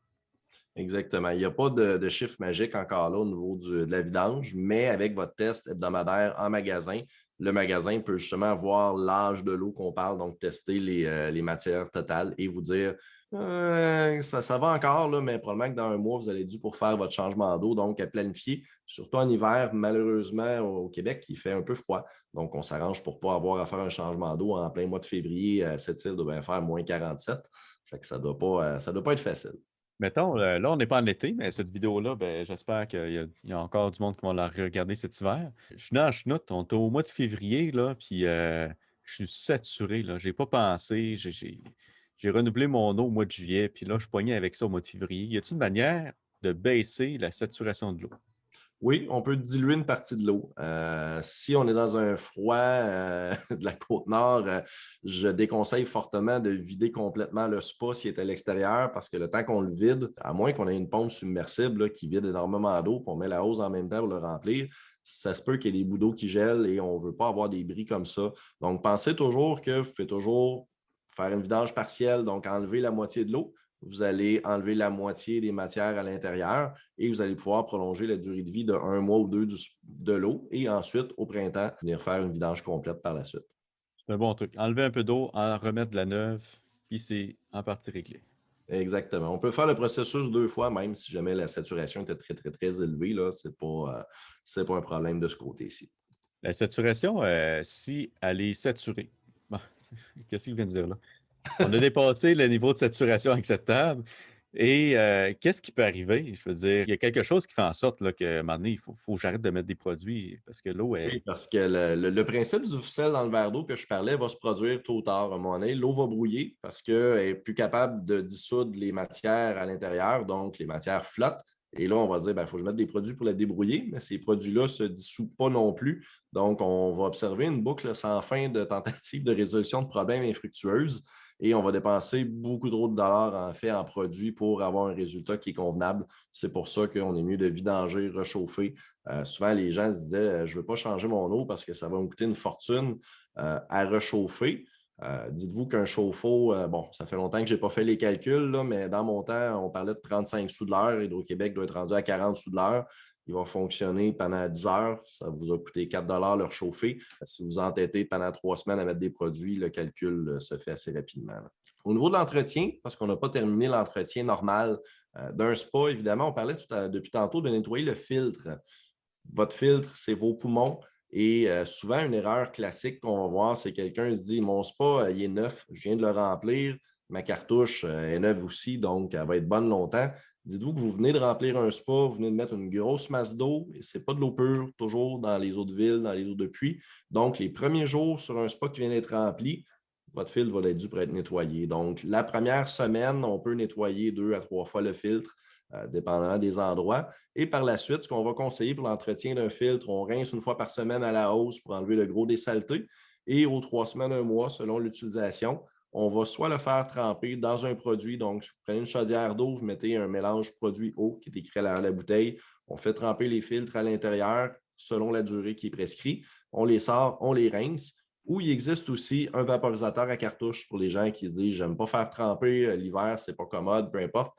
Exactement. Il n'y a pas de chiffre magique encore là au niveau de la vidange, mais avec votre test hebdomadaire en magasin, le magasin peut justement voir l'âge de l'eau qu'on parle, donc tester les matières totales et vous dire ça va encore, là, mais probablement que dans un mois, vous allez dû pour faire votre changement d'eau, donc à planifier, surtout en hiver, malheureusement au Québec, il fait un peu froid. Donc, on s'arrange pour ne pas avoir à faire un changement d'eau en plein mois de février. Cette île doit bien faire -47. Fait que ça doit pas être facile.
Mettons, là, on n'est pas en été, mais cette vidéo-là, ben, j'espère qu'il y a encore du monde qui va la regarder cet hiver. Je suis dans la chenoute, on est au mois de février, là, puis je suis saturé, là. J'ai pas pensé, j'ai renouvelé mon eau au mois de juillet, puis là, je suis pogné avec ça au mois de février. Y a-t-il une manière de baisser la saturation de l'eau?
Oui, on peut diluer une partie de l'eau. Si on est dans un froid de la Côte-Nord, je déconseille fortement de vider complètement le spa s'il est à l'extérieur parce que le temps qu'on le vide, à moins qu'on ait une pompe submersible là, qui vide énormément d'eau, puis on met la hose en même temps pour le remplir, ça se peut qu'il y ait des bouts d'eau qui gèlent et on ne veut pas avoir des bris comme ça. Donc, pensez toujours que vous faites toujours faire une vidange partielle, donc enlever la moitié de l'eau. Vous allez enlever la moitié des matières à l'intérieur et vous allez pouvoir prolonger la durée de vie de 1 mois ou deux de l'eau et ensuite, au printemps, venir faire une vidange complète par la suite.
C'est un bon truc. Enlever un peu d'eau, en remettre de la neuve, puis c'est en partie réglé.
Exactement. On peut faire le processus 2 fois, même si jamais la saturation était très, très, très élevée. C'est pas un problème de ce côté-ci.
La saturation, si elle est saturée, bon, qu'est-ce qu'il vient de dire là? On a dépassé le niveau de saturation acceptable. Et qu'est-ce qui peut arriver? Je veux dire, il y a quelque chose qui fait en sorte là, qu'à un moment donné, il faut que j'arrête de mettre des produits parce que l'eau
Oui,
est.
parce que le principe du sel dans le verre d'eau que je parlais va se produire tôt ou tard. À un moment donné, l'eau va brouiller parce qu'elle est plus capable de dissoudre les matières à l'intérieur, donc les matières flottent. Et là, on va dire, il faut que je mette des produits pour la débrouiller, mais ces produits-là ne se dissouent pas non plus. Donc, on va observer une boucle sans fin de tentatives de résolution de problèmes infructueuses et on va dépenser beaucoup trop de dollars en fait en produits pour avoir un résultat qui est convenable. C'est pour ça qu'on est mieux de vidanger, réchauffer. Souvent, les gens se disaient je ne veux pas changer mon eau parce que ça va me coûter une fortune à réchauffer. Dites-vous qu'un chauffe-eau, bon, ça fait longtemps que je n'ai pas fait les calculs, là, mais dans mon temps, on parlait de 35 sous de l'heure. Hydro-Québec doit être rendu à 40 sous de l'heure. Il va fonctionner pendant 10 heures. Ça vous a coûté 4 le réchauffer. Si vous entêtez pendant 3 semaines à mettre des produits, le calcul se fait assez rapidement. Là. Au niveau de l'entretien, parce qu'on n'a pas terminé l'entretien normal d'un spa, évidemment, on parlait depuis tantôt de nettoyer le filtre. Votre filtre, c'est vos poumons. Et souvent, une erreur classique qu'on va voir, c'est quelqu'un se dit mon spa, il est neuf, je viens de le remplir, ma cartouche est neuve aussi, donc elle va être bonne longtemps. Dites-vous que vous venez de remplir un spa, vous venez de mettre une grosse masse d'eau, et ce n'est pas de l'eau pure, toujours dans les eaux de ville, dans les eaux de pluie. Donc, les premiers jours sur un spa qui vient d'être rempli, votre filtre va être dû pour être nettoyé. Donc, la première semaine, on peut nettoyer 2 à 3 fois le filtre, dépendamment des endroits. Et par la suite, ce qu'on va conseiller pour l'entretien d'un filtre, on rince 1 fois par semaine à la hausse pour enlever le gros des saletés. Et aux 3 semaines, un mois, selon l'utilisation, on va soit le faire tremper dans un produit. Donc, si vous prenez une chaudière d'eau, vous mettez un mélange produit-eau qui est écrit à la bouteille. On fait tremper les filtres à l'intérieur selon la durée qui est prescrite. On les sort, on les rince. Ou il existe aussi un vaporisateur à cartouche pour les gens qui se disent j'aime pas faire tremper l'hiver, c'est pas commode, peu importe.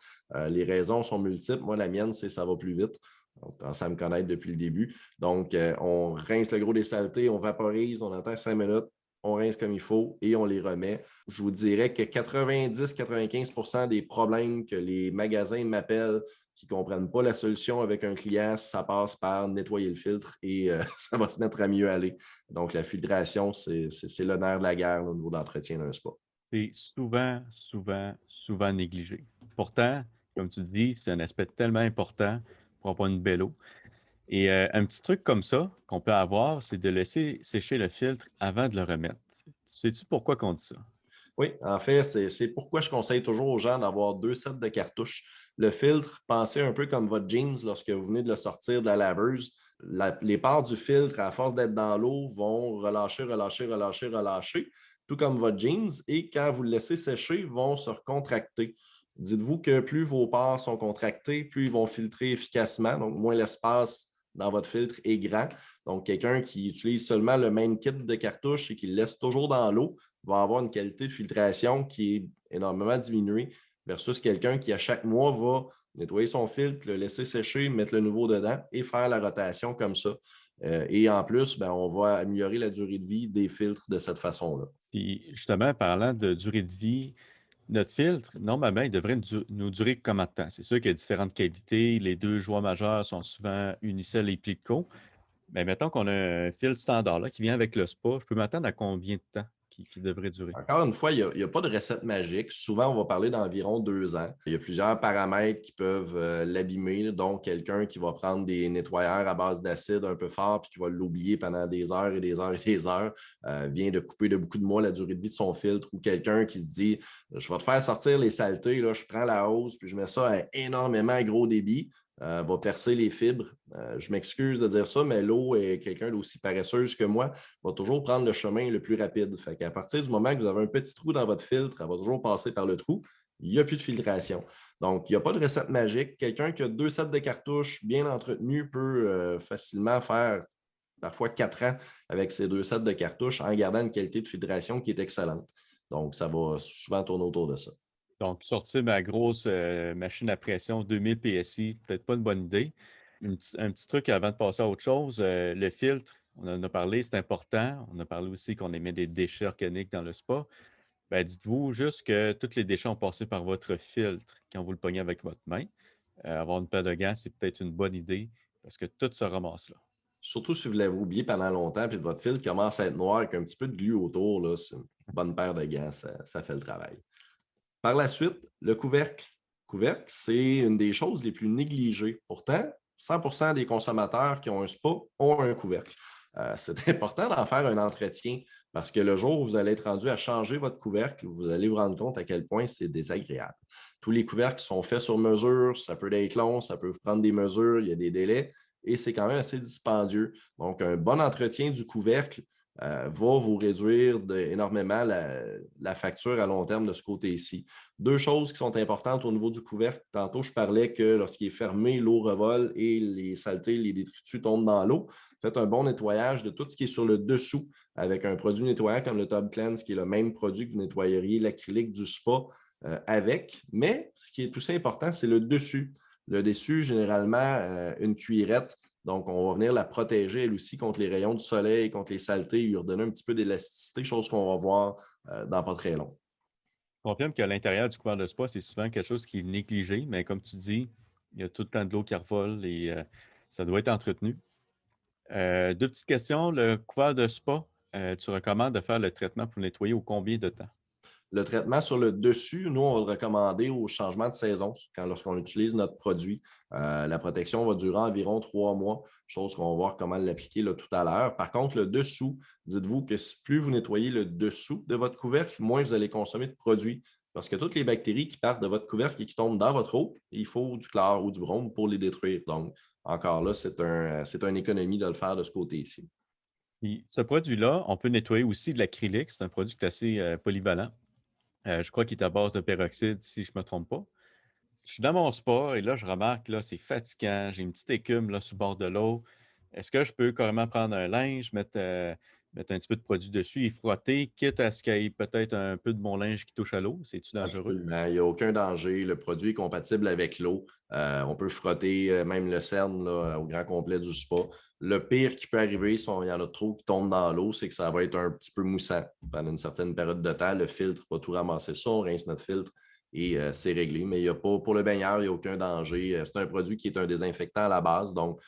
Les raisons sont multiples. Moi, la mienne, c'est ça va plus vite. On commence à me connaître depuis le début. Donc, on rince le gros des saletés, on vaporise, on attend 5 minutes, on rince comme il faut et on les remet. Je vous dirais que 90-95% des problèmes que les magasins m'appellent qui ne comprennent pas la solution avec un client, ça passe par nettoyer le filtre et ça va se mettre à mieux aller. Donc, la filtration, c'est le nerf de la guerre là, au niveau d'entretien d'un spa.
C'est souvent négligé. Pourtant, comme tu dis, c'est un aspect tellement important pour avoir une belle eau. Et un petit truc comme ça qu'on peut avoir, c'est de laisser sécher le filtre avant de le remettre. Sais-tu pourquoi qu'on dit ça?
Oui, en fait, c'est pourquoi je conseille toujours aux gens d'avoir 2 sets de cartouches. Le filtre, pensez un peu comme votre jeans lorsque vous venez de le sortir de la laveuse. Les parts du filtre, à force d'être dans l'eau, vont relâcher, relâcher, relâcher, relâcher, tout comme votre jeans. Et quand vous le laissez sécher, vont se recontracter. Dites-vous que plus vos pores sont contractés, plus ils vont filtrer efficacement, donc moins l'espace dans votre filtre est grand. Donc, quelqu'un qui utilise seulement le même kit de cartouches et qui le laisse toujours dans l'eau va avoir une qualité de filtration qui est énormément diminuée versus quelqu'un qui, à chaque mois, va nettoyer son filtre, le laisser sécher, mettre le nouveau dedans et faire la rotation comme ça. Et en plus, ben, on va améliorer la durée de vie des filtres de cette façon-là.
Puis justement, parlant de durée de vie, notre filtre, normalement, il devrait nous durer combien de temps? C'est sûr qu'il y a différentes qualités. Les deux joies majeures sont souvent Unicell et Plico. Mais mettons qu'on a un filtre standard là, qui vient avec le spa. Je peux m'attendre à combien de temps qui devrait durer?
Encore une fois, il n'y a pas de recette magique. Souvent, on va parler d'environ 2 ans. Il y a plusieurs paramètres qui peuvent l'abîmer. Donc, quelqu'un qui va prendre des nettoyeurs à base d'acide un peu fort puis qui va l'oublier pendant des heures et des heures et des heures vient de couper de beaucoup de mois la durée de vie de son filtre. Ou quelqu'un qui se dit, je vais te faire sortir les saletés, là, je prends la hausse puis je mets ça à énormément gros débit. Va percer les fibres. Je m'excuse de dire ça, mais l'eau est quelqu'un d'aussi paresseuse que moi, va toujours prendre le chemin le plus rapide. Fait qu'à partir du moment que vous avez un petit trou dans votre filtre, elle va toujours passer par le trou. Il n'y a plus de filtration. Donc, il n'y a pas de recette magique. Quelqu'un qui a 2 sets de cartouches bien entretenus peut facilement faire parfois 4 ans avec ces 2 sets de cartouches en gardant une qualité de filtration qui est excellente. Donc, ça va souvent tourner autour de ça.
Donc, sortir ma grosse machine à pression 2000 PSI, peut-être pas une bonne idée. Un petit truc avant de passer à autre chose, le filtre, on en a parlé, c'est important. On a parlé aussi qu'on émet des déchets organiques dans le spa. Ben, dites-vous juste que tous les déchets ont passé par votre filtre quand vous le pognez avec votre main. Avoir une paire de gants, c'est peut-être une bonne idée parce que tout se ramasse là.
Surtout si vous l'avez oublié pendant longtemps et que votre filtre commence à être noir avec un petit peu de glu autour, là, c'est une bonne paire de gants, ça fait le travail. Par la suite, le couvercle. Le couvercle, c'est une des choses les plus négligées. Pourtant, 100% des consommateurs qui ont un spa ont un couvercle. C'est important d'en faire un entretien parce que le jour où vous allez être rendu à changer votre couvercle, vous allez vous rendre compte à quel point c'est désagréable. Tous les couvercles sont faits sur mesure, ça peut être long, ça peut vous prendre des mesures, il y a des délais et c'est quand même assez dispendieux. Donc, un bon entretien du couvercle va vous réduire énormément la facture à long terme de ce côté-ci. 2 choses qui sont importantes au niveau du couvercle. Tantôt, je parlais que lorsqu'il est fermé, l'eau revole et les saletés, les détritus tombent dans l'eau. Faites un bon nettoyage de tout ce qui est sur le dessous avec un produit nettoyant comme le Tub Cleanse, qui est le même produit que vous nettoyeriez l'acrylique du spa avec. Mais ce qui est aussi important, c'est le dessus. Le dessus, généralement, une cuillerette. Donc, on va venir la protéger, elle aussi, contre les rayons du soleil, contre les saletés, lui redonner un petit peu d'élasticité, chose qu'on va voir dans pas très long.
Je confirme qu'à l'intérieur du couvert de spa, c'est souvent quelque chose qui est négligé, mais comme tu dis, il y a tout le temps de l'eau qui revole et ça doit être entretenu. Deux petites questions. Le couvert de spa, tu recommandes de faire le traitement pour nettoyer au combien de temps?
Le traitement sur le dessus, nous, on va le recommander au changement de saison lorsqu'on utilise notre produit. La protection va durer environ 3 mois, chose qu'on va voir comment l'appliquer là, tout à l'heure. Par contre, le dessous, dites-vous que plus vous nettoyez le dessous de votre couvercle, moins vous allez consommer de produits. Parce que toutes les bactéries qui partent de votre couvercle et qui tombent dans votre eau, il faut du chlore ou du brome pour les détruire. Donc, encore là, c'est une économie de le faire de ce côté-ci.
Puis, ce produit-là, on peut nettoyer aussi de l'acrylique. C'est un produit qui est assez polyvalent. Je crois qu'il est à base de peroxyde, si je ne me trompe pas. Je suis dans mon spa et là, je remarque, là, c'est fatigant. J'ai une petite écume là, sur le bord de l'eau. Est-ce que je peux carrément prendre un linge, mettre un petit peu de produit dessus et frotter, quitte à ce qu'il y ait peut-être un peu de mon linge qui touche à l'eau? C'est-tu dangereux?
Absolument. Il n'y a aucun danger. Le produit est compatible avec l'eau. On peut frotter même le cerne là, au grand complet du spa. Le pire qui peut arriver, si il y en a trop qui tombent dans l'eau, c'est que ça va être un petit peu moussant pendant une certaine période de temps. Le filtre va tout ramasser ça. On rince notre filtre et c'est réglé. Mais il y a pas, pour le baigneur, il n'y a aucun danger. C'est un produit qui est un désinfectant à la base, donc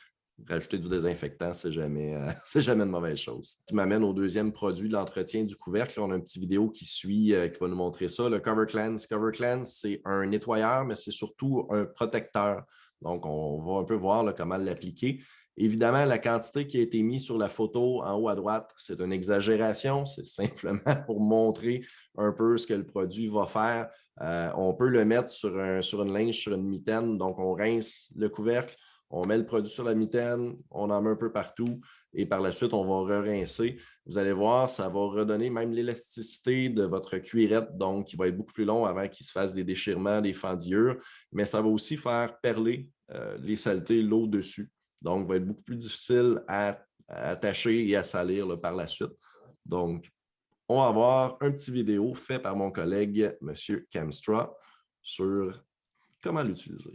rajouter du désinfectant, c'est jamais, c'est jamais une mauvaise chose. Ce qui m'amène au deuxième produit de l'entretien du couvercle. Là, on a une petite vidéo qui suit, qui va nous montrer ça. Le Cover Cleanse. Cover Cleanse, c'est un nettoyeur, mais c'est surtout un protecteur. Donc, on va un peu voir là, comment l'appliquer. Évidemment, la quantité qui a été mise sur la photo en haut à droite, c'est une exagération. C'est simplement pour montrer un peu ce que le produit va faire. On peut le mettre sur une linge, sur une mitaine. Donc, on rince le couvercle, on met le produit sur la mitaine, on en met un peu partout et par la suite, on va re-rincer. Vous allez voir, ça va redonner même l'élasticité de votre cuirette, donc il va être beaucoup plus long avant qu'il se fasse des déchirements, des fendillures, mais ça va aussi faire perler les saletés, l'eau dessus. Donc, il va être beaucoup plus difficile à attacher et à salir là, par la suite. Donc, on va avoir un petit vidéo fait par mon collègue, M. Kemstra, sur comment l'utiliser.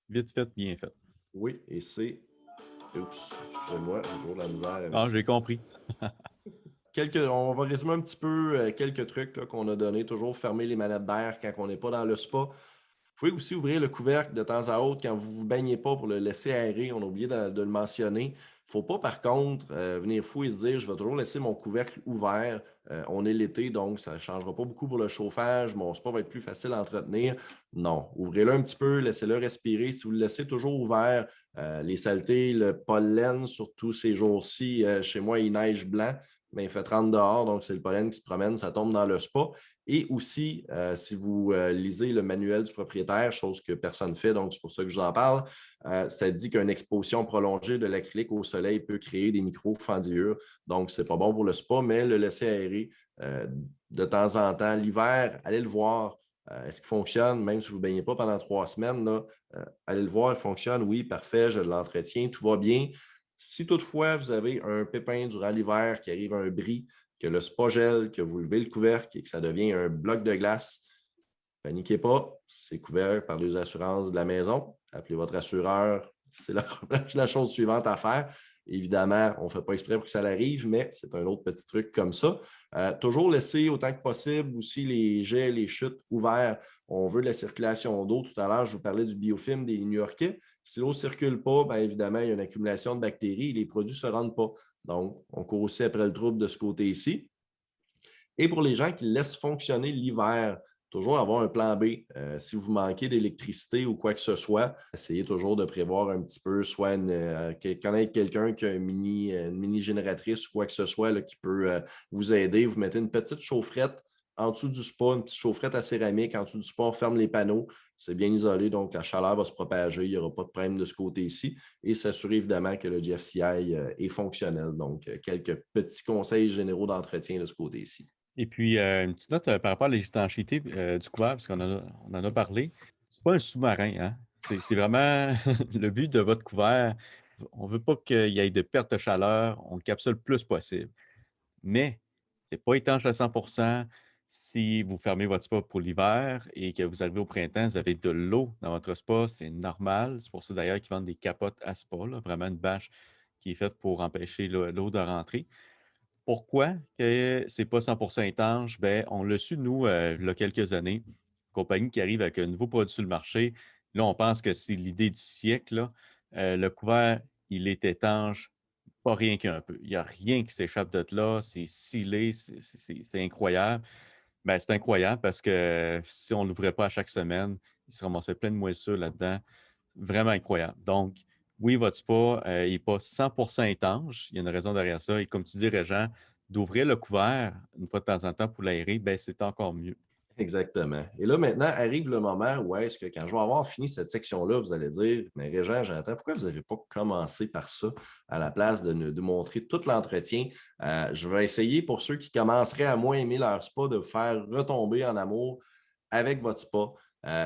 Vite fait, bien fait.
Oui, et c'est... Oups, excusez-moi, j'ai toujours la misère avec
Ah,
ça.
j'ai compris.
On va résumer un petit peu quelques trucs qu'on a donnés. Toujours fermer les manettes d'air quand on n'est pas dans le spa. Vous pouvez aussi ouvrir le couvercle de temps à autre quand vous ne vous baignez pas pour le laisser aérer. On a oublié de le mentionner. Il ne faut pas, par contre, venir fou et se dire je vais toujours laisser mon couvercle ouvert. On est l'été, donc ça ne changera pas beaucoup pour le chauffage. Mon spa va être plus facile à entretenir. Non, ouvrez-le un petit peu, laissez-le respirer. Si vous le laissez toujours ouvert, les saletés, le pollen, surtout ces jours-ci, chez moi, il neige blanc. Mais il fait 30 dehors, donc c'est le pollen qui se promène, ça tombe dans le spa. Et aussi, si vous lisez le manuel du propriétaire, chose que personne ne fait, donc c'est pour ça que je vous en parle, ça dit qu'une exposition prolongée de l'acrylique au soleil peut créer des micro-fendillures. Donc, ce n'est pas bon pour le spa, mais le laisser aérer de temps en temps. L'hiver, allez le voir. Est-ce qu'il fonctionne? Même si vous ne baignez pas pendant 3 semaines, là, allez le voir, il fonctionne. Oui, parfait, je l'entretiens, tout va bien. Si toutefois, vous avez un pépin durant l'hiver qui arrive à un bris, que le spa gèle, que vous levez le couvercle et que ça devient un bloc de glace, paniquez pas, c'est couvert par les assurances de la maison. Appelez votre assureur, c'est la chose suivante à faire. Évidemment, on ne fait pas exprès pour que ça arrive, mais c'est un autre petit truc comme ça. Toujours laisser autant que possible aussi les jets, les chutes ouverts. On veut de la circulation d'eau. Tout à l'heure, je vous parlais du biofilm des New-Yorkais. Si l'eau ne circule pas, bien évidemment, il y a une accumulation de bactéries et les produits ne se rendent pas. Donc, on court aussi après le trouble de ce côté-ci. Et pour les gens qui laissent fonctionner l'hiver, toujours avoir un plan B. Si vous manquez d'électricité ou quoi que ce soit, essayez toujours de prévoir un petit peu, soit connaître quelqu'un qui a une mini génératrice ou quoi que ce soit là, qui peut vous aider. Vous mettez une petite chaufferette en dessous du spa, une petite chaufferette à céramique en dessous du spa, on ferme les panneaux. C'est bien isolé, donc la chaleur va se propager. Il n'y aura pas de problème de ce côté-ci. Et s'assurer évidemment que le GFCI est fonctionnel. Donc, quelques petits conseils généraux d'entretien de ce côté-ci.
Et puis, une petite note par rapport à l'étanchéité du couvert, parce on en a parlé. C'est pas un sous-marin, hein? C'est vraiment le but de votre couvert. On veut pas qu'il y ait de perte de chaleur. On le capsule le plus possible. Mais c'est pas étanche à 100%. Si vous fermez votre spa pour l'hiver et que vous arrivez au printemps, vous avez de l'eau dans votre spa, c'est normal. C'est pour ça d'ailleurs qu'ils vendent des capotes à spa, là, vraiment une bâche qui est faite pour empêcher l'eau de rentrer. Pourquoi que c'est pas 100% étanche? Ben, on l'a su, nous, il y a quelques années, une compagnie qui arrive avec un nouveau produit sur le marché. Là, on pense que c'est l'idée du siècle, là. Le couvert, il est étanche, pas rien qu'un peu. Il n'y a rien qui s'échappe de là. C'est scellé, c'est incroyable. Ben, c'est incroyable parce que si on ne l'ouvrait pas à chaque semaine, il se ramassait plein de moisissures là-dedans. Vraiment incroyable. Donc, oui, votre spa n'est pas 100% étanche. Il y a une raison derrière ça. Et comme tu dis, Régent, d'ouvrir le couvert une fois de temps en temps pour l'aérer, ben, c'est encore mieux.
Exactement. Et là, maintenant, arrive le moment où est-ce que quand je vais avoir fini cette section-là, vous allez dire, mais Régent, Jonathan, pourquoi vous n'avez pas commencé par ça à la place de montrer tout l'entretien? Je vais essayer pour ceux qui commenceraient à moins aimer leur spa de vous faire retomber en amour avec votre spa.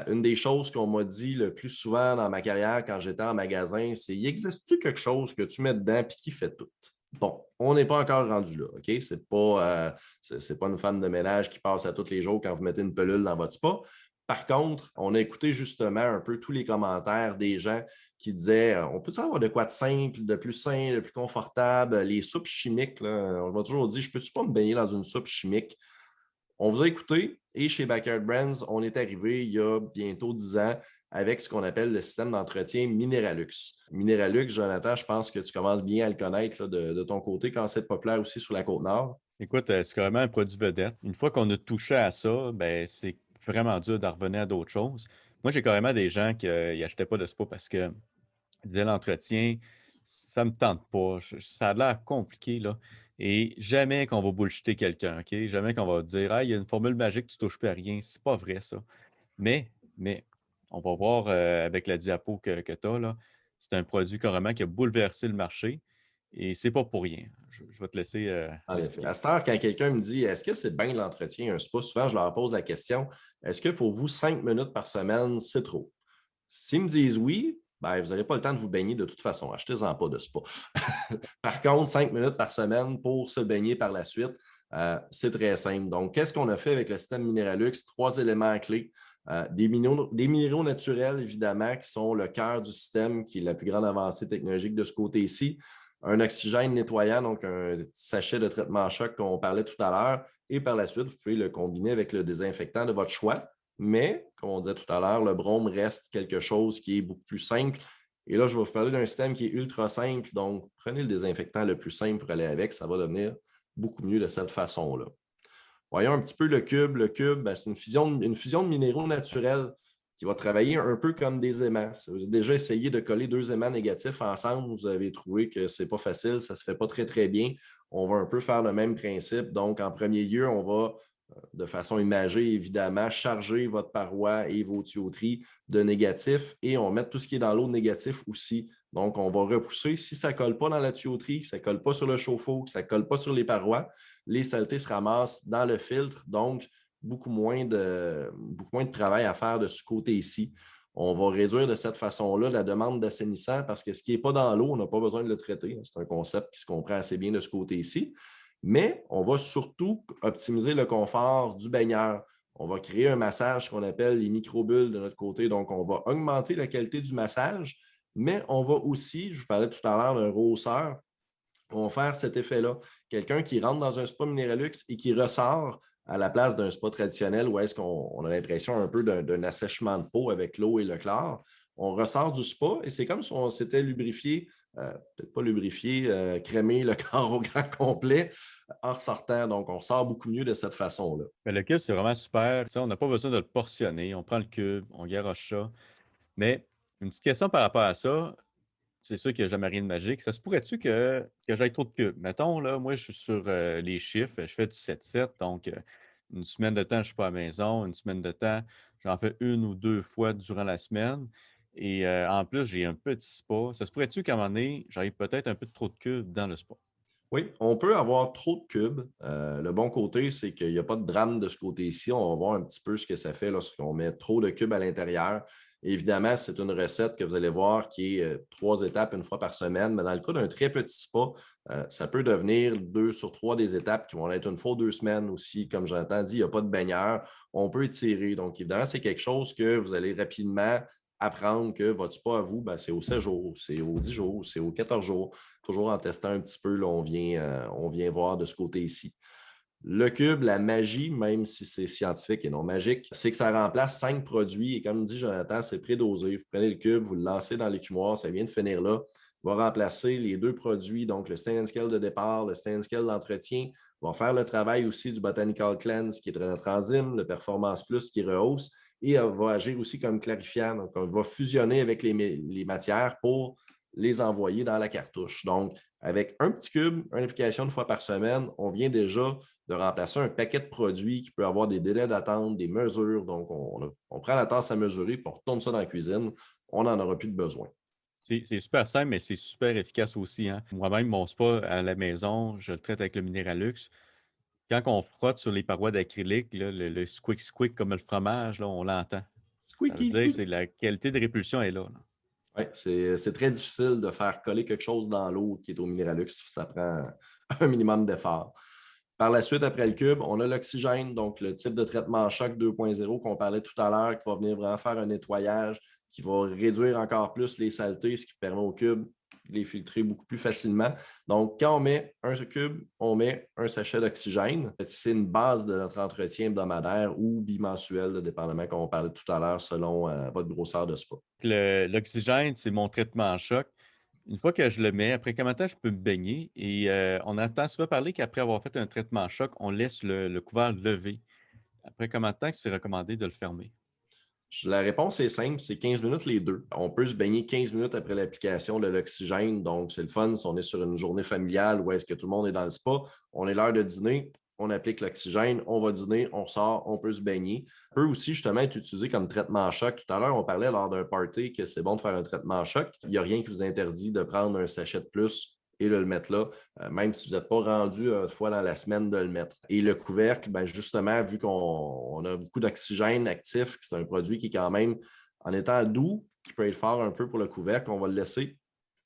Une des choses qu'on m'a dit le plus souvent dans ma carrière quand j'étais en magasin, c'est: y existe-tu quelque chose que tu mets dedans et qui fait tout? Bon, on n'est pas encore rendu là, OK? C'est pas une femme de ménage qui passe à tous les jours quand vous mettez une pelule dans votre spa. Par contre, on a écouté justement un peu tous les commentaires des gens qui disaient: on peut-tu avoir de quoi de simple, de plus sain, de plus confortable? Les soupes chimiques, là, on m'a toujours dit: je peux-tu pas me baigner dans une soupe chimique? On vous a écouté et chez Backyard Brands, on est arrivé il y a bientôt 10 ans avec ce qu'on appelle le système d'entretien Mineralux. Mineralux, Jonathan, je pense que tu commences bien à le connaître là, de ton côté quand c'est populaire aussi sur la Côte-Nord.
Écoute, c'est carrément un produit vedette. Une fois qu'on a touché à ça, ben c'est vraiment dur d'en revenir à d'autres choses. Moi, j'ai carrément des gens qui n'achetaient pas de spa parce que ils disaient l'entretien, ça me tente pas. Ça a l'air compliqué, là. Et jamais qu'on va bullshiter quelqu'un, OK? Jamais qu'on va dire: ah, il y a une formule magique, tu touches plus à rien. C'est pas vrai, ça. Mais, on va voir avec la diapo que tu as, là. C'est un produit carrément qui a bouleversé le marché et c'est pas pour rien. Je vais te laisser
En effet.
l'expliquer.
À cette heure, quand quelqu'un me dit: est-ce que c'est bien de l'entretien, un spa, souvent je leur pose la question: est-ce que pour vous, 5 minutes par semaine, c'est trop? S'ils me disent oui, ben, vous n'aurez pas le temps de vous baigner de toute façon. Achetez-en pas de spa. Par contre, 5 minutes par semaine pour se baigner par la suite, c'est très simple. Donc, qu'est-ce qu'on a fait avec le système Mineralux? 3 éléments clés. Des minéraux naturels, évidemment, qui sont le cœur du système, qui est la plus grande avancée technologique de ce côté-ci. Un oxygène nettoyant, donc un sachet de traitement à choc qu'on parlait tout à l'heure. Et par la suite, vous pouvez le combiner avec le désinfectant de votre choix. Mais, comme on disait tout à l'heure, le brome reste quelque chose qui est beaucoup plus simple. Et là, je vais vous parler d'un système qui est ultra simple. Donc, prenez le désinfectant le plus simple pour aller avec. Ça va devenir beaucoup mieux de cette façon-là. Voyons un petit peu le cube. Le cube, ben, c'est une fusion de minéraux naturels qui va travailler un peu comme des aimants. Si vous avez déjà essayé de coller 2 aimants négatifs ensemble, vous avez trouvé que ce n'est pas facile, ça ne se fait pas très, très bien. On va un peu faire le même principe. Donc, en premier lieu, on va, de façon imagée, évidemment, charger votre paroi et vos tuyauteries de négatifs et on met tout ce qui est dans l'eau de négatif aussi. Donc, on va repousser. Si ça ne colle pas dans la tuyauterie, que ça ne colle pas sur le chauffe-eau, que ça ne colle pas sur les parois, les saletés se ramassent dans le filtre. Donc, beaucoup moins de travail à faire de ce côté-ci. On va réduire de cette façon-là la demande d'assainissement parce que ce qui n'est pas dans l'eau, on n'a pas besoin de le traiter. C'est un concept qui se comprend assez bien de ce côté-ci. Mais on va surtout optimiser le confort du baigneur. On va créer un massage qu'on appelle les microbulles de notre côté. Donc, on va augmenter la qualité du massage, mais on va aussi, je vous parlais tout à l'heure d'un rehausseur, vont faire cet effet-là. Quelqu'un qui rentre dans un spa Mineralux et qui ressort à la place d'un spa traditionnel où est-ce qu'on a l'impression un peu d'un assèchement de peau avec l'eau et le chlore. On ressort du spa et c'est comme si on s'était lubrifié, peut-être pas lubrifié, crémé le corps au grand complet en ressortant. Donc, on ressort beaucoup mieux de cette façon-là.
Mais le cube, c'est vraiment super. Tu sais, on n'a pas besoin de le portionner. On prend le cube, on garoche ça. Mais une petite question par rapport à ça, c'est sûr qu'il n'y a jamais rien de magique. Ça se pourrait-tu que j'aille trop de cubes? Mettons, là, moi, je suis sur les chiffres, je fais du 7-7, donc une semaine de temps, je ne suis pas à la maison. Une semaine de temps, j'en fais 1 ou 2 fois durant la semaine. Et en plus, j'ai un petit spa. Ça se pourrait-tu qu'à un moment donné, j'aille peut-être un peu trop de cubes dans le spa?
Oui, on peut avoir trop de cubes. Le bon côté, c'est qu'il n'y a pas de drame de ce côté-ci. On va voir un petit peu ce que ça fait lorsqu'on met trop de cubes à l'intérieur. Évidemment, c'est une recette que vous allez voir qui est 3 étapes 1 fois par semaine. Mais dans le cas d'un très petit spa, ça peut devenir 2 sur 3 des étapes qui vont être 1 fois 2 semaines aussi. Comme j'entends dit, il n'y a pas de baigneur. On peut étirer. Donc, évidemment, c'est quelque chose que vous allez rapidement apprendre que votre spa à vous, ben, c'est aux 7 jours, c'est aux 10 jours, c'est aux 14 jours. Toujours en testant un petit peu, là, on vient voir de ce côté-ci. Le cube, la magie, même si c'est scientifique et non magique, c'est que ça remplace 5 produits. Et comme dit Jonathan, c'est prédosé. Vous prenez le cube, vous le lancez dans l'écumoire, ça vient de finir là. Il va remplacer les 2 produits, donc le Stand and Scale de départ, le Stand and Scale d'entretien. Il va faire le travail aussi du Botanical Cleanse, qui est notre enzyme, le Performance Plus, qui rehausse, et va agir aussi comme clarifiant. Donc, on va fusionner avec les matières pour les envoyer dans la cartouche. Donc, avec un petit cube, une application une fois par semaine, on vient déjà de remplacer un paquet de produits qui peut avoir des délais d'attente, des mesures. Donc, on prend la tasse à mesurer, puis on retourne ça dans la cuisine. On n'en aura plus de besoin.
C'est super simple, mais c'est super efficace aussi, hein. Moi-même, mon spa à la maison, je le traite avec le Minéralux. Quand on frotte sur les parois d'acrylique, là, le squick-squick comme le fromage, là, on l'entend. Ça veut
Squeaky,
dire que
squeak.
la qualité de répulsion est là, là.
Oui, c'est très difficile de faire coller quelque chose dans l'eau qui est au Minéralux. Ça prend un minimum d'effort. Par la suite, après le cube, on a l'oxygène, donc le type de traitement choc 2.0 qu'on parlait tout à l'heure, qui va venir vraiment faire un nettoyage, qui va réduire encore plus les saletés, ce qui permet au cube de les filtrer beaucoup plus facilement. Donc, quand on met un cube, on met un sachet d'oxygène. C'est une base de notre entretien hebdomadaire ou bimensuel, dépendamment, comme on parlait tout à l'heure, selon votre grosseur de spa.
L'oxygène, c'est mon traitement en choc. Une fois que je le mets, après combien de temps je peux me baigner? Et on entend souvent parler qu'après avoir fait un traitement en choc, on laisse le couvert levé. Après combien de temps que c'est recommandé de le fermer?
La réponse est simple, c'est 15 minutes les deux. On peut se baigner 15 minutes après l'application de l'oxygène. Donc, c'est le fun si on est sur une journée familiale où est-ce que tout le monde est dans le spa. On est l'heure de dîner, on applique l'oxygène, on va dîner, on sort, on peut se baigner. Ça peut aussi justement être utilisé comme traitement à choc. Tout à l'heure, on parlait lors d'un party que c'est bon de faire un traitement à choc. Il n'y a rien qui vous interdit de prendre un sachet de plus et de le mettre là, même si vous n'êtes pas rendu une fois dans la semaine de le mettre. Et le couvercle, ben justement, vu qu'on a beaucoup d'oxygène actif, c'est un produit qui est quand même, en étant doux, qui peut être fort un peu pour le couvercle, on va le laisser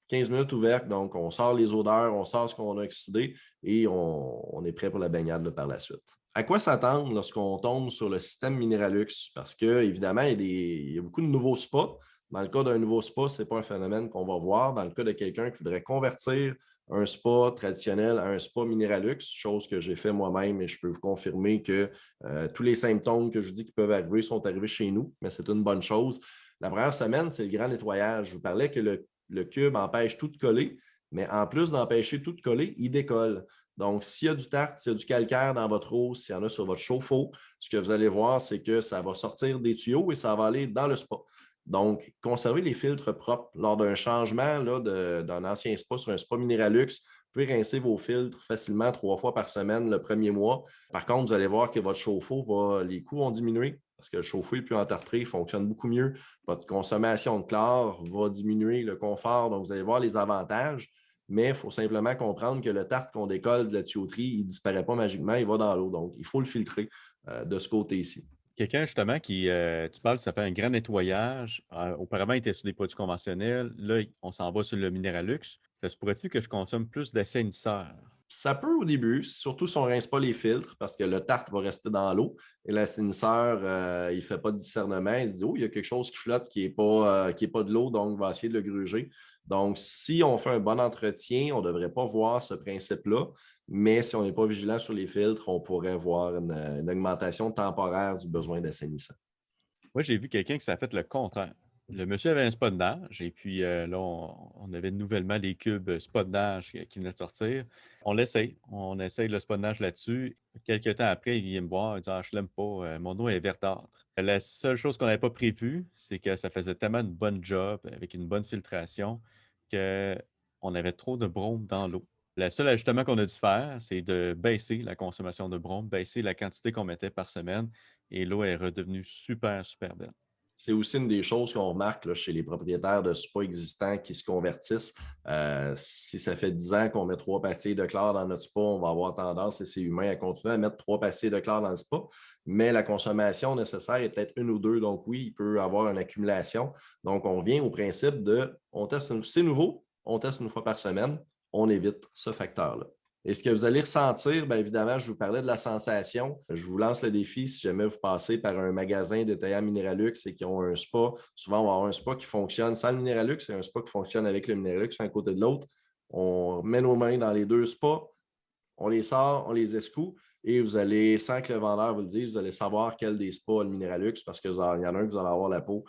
15 minutes ouvert, donc on sort les odeurs, on sort ce qu'on a oxydé et on est prêt pour la baignade par la suite. À quoi s'attendre lorsqu'on tombe sur le système Minéralux? Parce que, évidemment, il y a beaucoup de nouveaux spas. Dans le cas d'un nouveau spa, ce n'est pas un phénomène qu'on va voir. Dans le cas de quelqu'un qui voudrait convertir un spa traditionnel à un spa Minéralux, chose que j'ai fait moi-même et je peux vous confirmer que tous les symptômes que je vous dis qui peuvent arriver sont arrivés chez nous, mais c'est une bonne chose. La première semaine, c'est le grand nettoyage. Je vous parlais que le cube empêche tout de coller, mais en plus d'empêcher tout de coller, il décolle. Donc, s'il y a du tartre, s'il y a du calcaire dans votre eau, s'il y en a sur votre chauffe-eau, ce que vous allez voir, c'est que ça va sortir des tuyaux et ça va aller dans le spa. Donc, conservez les filtres propres. Lors d'un changement d'un ancien spa sur un spa Minéralux, vous pouvez rincer vos filtres facilement 3 fois par semaine le premier mois. Par contre, vous allez voir que votre chauffe-eau, les coûts vont diminuer parce que le chauffe-eau est plus entartré, il fonctionne beaucoup mieux. Votre consommation de chlore va diminuer le confort. Donc, vous allez voir les avantages, mais il faut simplement comprendre que le tartre qu'on décolle de la tuyauterie, il ne disparaît pas magiquement, il va dans l'eau. Donc, il faut le filtrer de ce côté-ci.
Quelqu'un, justement, tu parles, ça fait un grand nettoyage. Auparavant, il était sur des produits conventionnels. Là, on s'en va sur le Minéralux. Ça se pourrait-tu que je consomme plus d'assainisseur?
Ça peut au début, surtout si on ne rince pas les filtres, parce que le tartre va rester dans l'eau et l'assainisseur, il ne fait pas de discernement. Il se dit, oh, il y a quelque chose qui flotte qui n'est pas de l'eau, donc on va essayer de le gruger. Donc, si on fait un bon entretien, on ne devrait pas voir ce principe-là, mais si on n'est pas vigilant sur les filtres, on pourrait voir une augmentation temporaire du besoin d'assainissement.
Moi, j'ai vu quelqu'un qui s'est fait le contraire. Le monsieur avait un spa de nage et puis là, on avait nouvellement des cubes spa de nage qui venaient de sortir. On essaye le spa de nage là-dessus. Quelques temps après, il vient me voir, il dit ah, je l'aime pas, mon eau est verdâtre. La seule chose qu'on n'avait pas prévue, c'est que ça faisait tellement une bonne job avec une bonne filtration qu'on avait trop de brome dans l'eau. Le seul ajustement qu'on a dû faire, c'est de baisser la consommation de brome, baisser la quantité qu'on mettait par semaine et l'eau est redevenue super, super belle.
C'est aussi une des choses qu'on remarque là, chez les propriétaires de spas existants qui se convertissent. Si ça fait 10 ans qu'on met 3 pastilles de chlore dans notre spa, on va avoir tendance, et c'est humain, à continuer à mettre 3 pastilles de chlore dans le spa, mais la consommation nécessaire est peut-être une ou deux. Donc oui, il peut y avoir une accumulation. Donc on vient au principe de, c'est nouveau, on teste une fois par semaine, on évite ce facteur-là. Et ce que vous allez ressentir, bien évidemment, je vous parlais de la sensation. Je vous lance le défi si jamais vous passez par un magasin détaillant Minéralux et qui ont un spa. Souvent, on va avoir un spa qui fonctionne sans le Minéralux et un spa qui fonctionne avec le Minéralux un côté de l'autre. On met nos mains dans les deux spas, on les sort, on les escoue et vous allez, sans que le vendeur vous le dise, vous allez savoir quel des spas a le Minéralux parce qu'il y en a un que vous allez avoir la peau